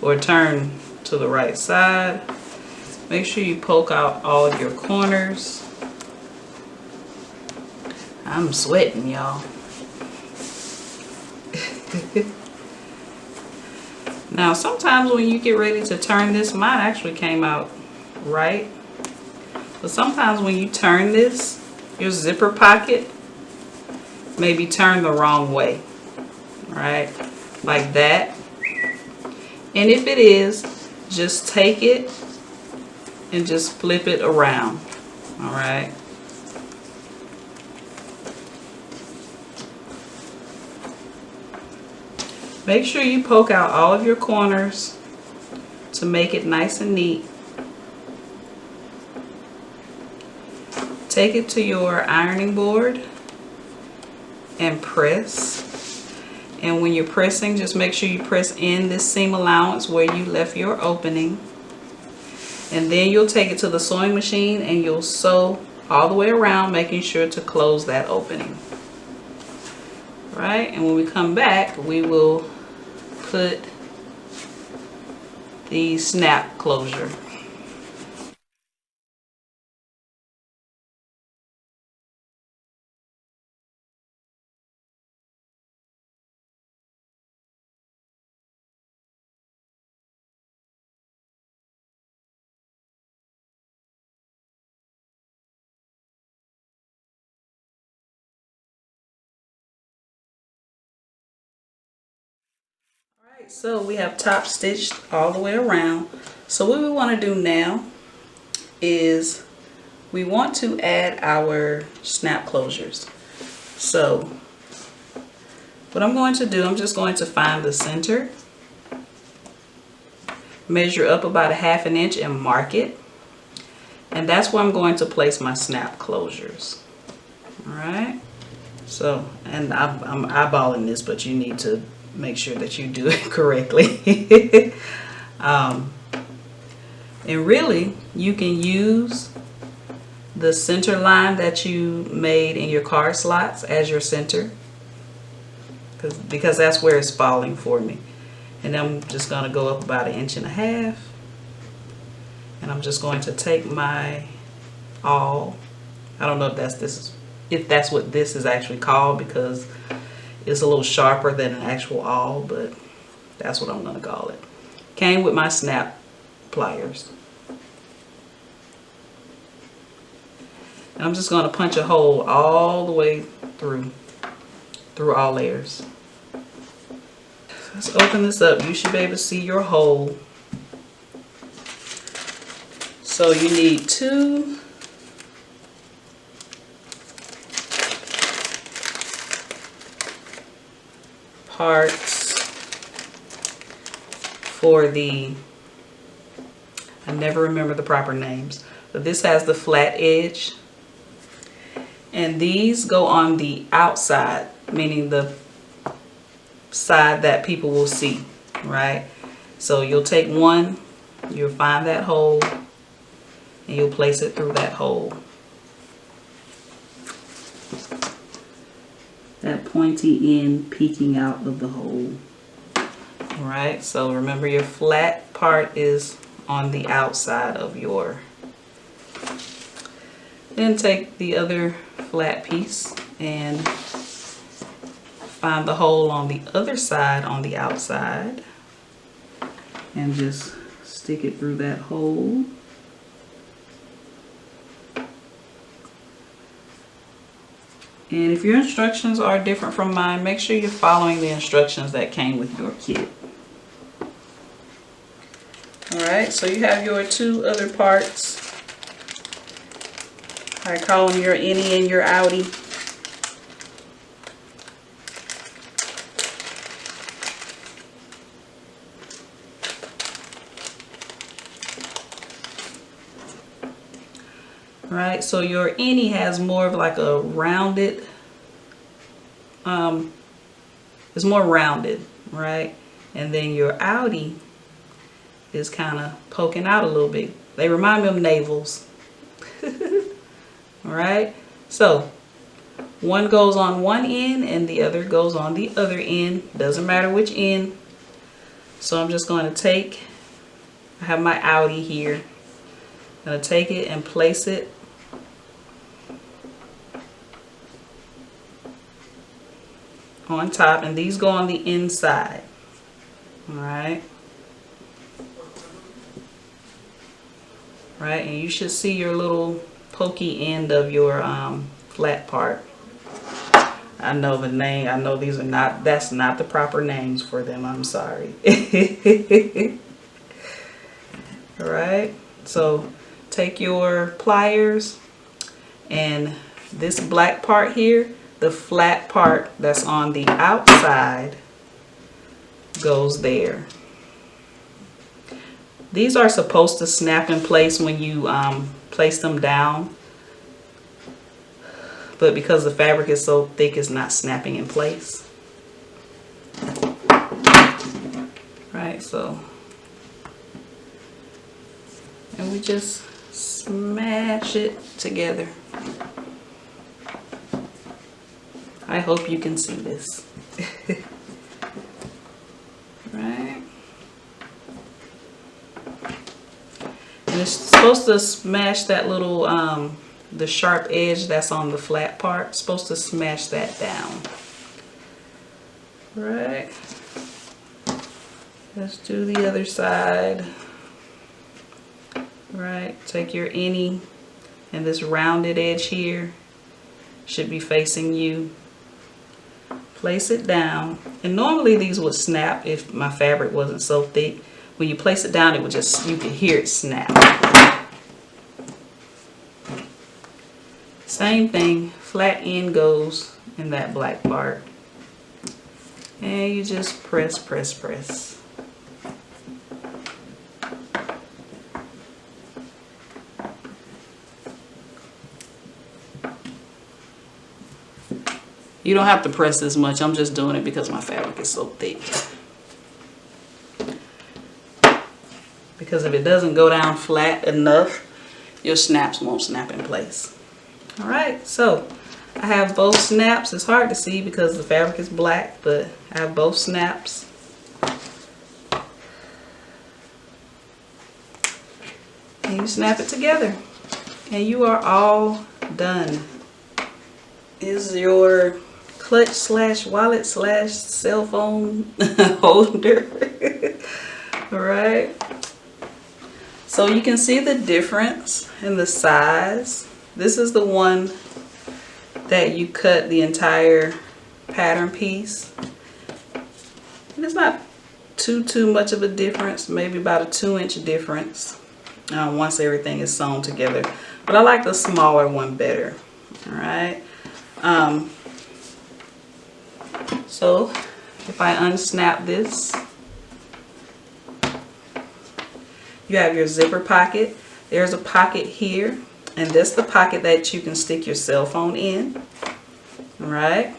or turn to the right side, make sure you poke out all of your corners. I'm sweating, y'all. Now sometimes when you get ready to turn this, mine actually came out right, but sometimes when you turn this, your zipper pocket may be turned the wrong way, right, like that. And if it is, just take it and just flip it around. All right. Make sure you poke out all of your corners to make it nice and neat. Take it to your ironing board and press. And when you're pressing, just make sure you press in this seam allowance where you left your opening. And then you'll take it to the sewing machine and you'll sew all the way around, making sure to close that opening. Right? And when we come back, we will put the snap closure. Alright, so we have top stitched all the way around. So what we want to do now is we want to add our snap closures. So what I'm going to do, I'm just going to find the center, measure up about 1/2 inch and mark it. And that's where I'm going to place my snap closures. Alright, so, and I'm eyeballing this, but you need to make sure that you do it correctly. And really, you can use the center line that you made in your card slots as your center, because that's where it's falling for me. And I'm just going to go up about 1.5 inches, and I'm just going to take my awl. I don't know if that's what this is actually called, because it's a little sharper than an actual awl, but that's what I'm going to call it. Came with my snap pliers. And I'm just going to punch a hole all the way through all layers. Let's open this up. You should be able to see your hole. So you need 2 parts for the, I never remember the proper names, but this has the flat edge, and these go on the outside, meaning the side that people will see, right? So you'll take one, you'll find that hole, and you'll place it through that hole. That pointy end peeking out of the hole. Alright, so remember your flat part is on the outside of your. Then take the other flat piece and find the hole on the other side on the outside and just stick it through that hole. And if your instructions are different from mine, make sure you're following the instructions that came with your kit. Alright, so you have your 2 other parts. I call them your innie and your outie. Right, so your innie has more of like a rounded, it's more rounded, right? And then your outie is kind of poking out a little bit. They remind me of navels. All right, so one goes on one end and the other goes on the other end. Doesn't matter which end. So I'm just going to take, I have my outie here. I'm going to take it and place it on top, and these go on the inside. All right. Right, and you should see your little pokey end of your flat part. I know the name, I know these are not, that's not the proper names for them, I'm sorry. All right, so take your pliers, and this black part here, the flat part that's on the outside goes there. These are supposed to snap in place when you place them down, but because the fabric is so thick, it's not snapping in place. Right, so, and And we just smash it together. I hope you can see this. Right? And it's supposed to smash that little, the sharp edge that's on the flat part. It's supposed to smash that down. Right? Let's do the other side. Right? Take your innie, and this rounded edge here should be facing you. Place it down, and normally these would snap if my fabric wasn't so thick. When you place it down, it would just, you could hear it snap. Same thing, flat end goes in that black part. And you just press, press, press. You don't have to press this much. I'm just doing it because my fabric is so thick. Because if it doesn't go down flat enough, your snaps won't snap in place. All right, so I have both snaps. It's hard to see because the fabric is black, but I have both snaps. And you snap it together. And you are all done. Is your clutch slash wallet slash cell phone holder. All right, so you can see the difference in the size. This is the one that you cut the entire pattern piece, and it's not too much of a difference, maybe about a 2-inch difference once everything is sewn together, but I like the smaller one better. All right. So if I unsnap this, you have your zipper pocket. There's a pocket here, and this is the pocket that you can stick your cell phone in. All right.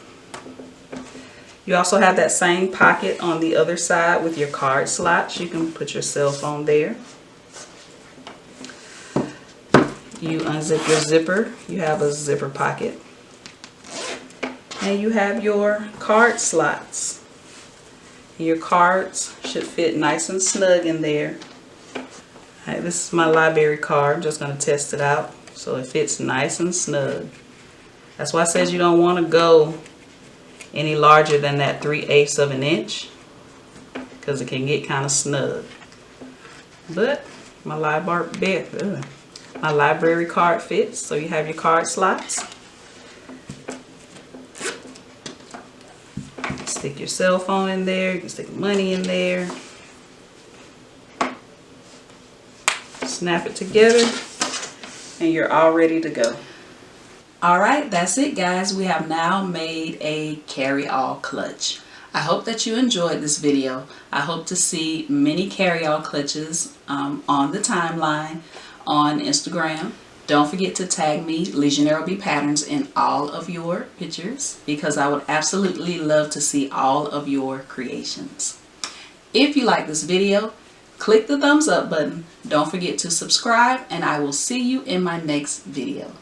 You also have that same pocket on the other side with your card slots. You can put your cell phone there. You unzip your zipper. You have a zipper pocket. And you have your card slots. Your cards should fit nice and snug in there. Alright, this is my library card. I'm just going to test it out so it fits nice and snug. That's why I said you don't want to go any larger than that 3/8 of an inch, because it can get kind of snug. But my library card fits, so you have your card slots. Stick your cell phone in there, you can stick money in there. Snap it together and you're all ready to go. Alright, that's it guys. We have now made a KaryAll clutch. I hope that you enjoyed this video. I hope to see many KaryAll clutches on the timeline on Instagram. Don't forget to tag me, Legionnaire B Patterns, in all of your pictures because I would absolutely love to see all of your creations. If you like this video, click the thumbs up button. Don't forget to subscribe, and I will see you in my next video.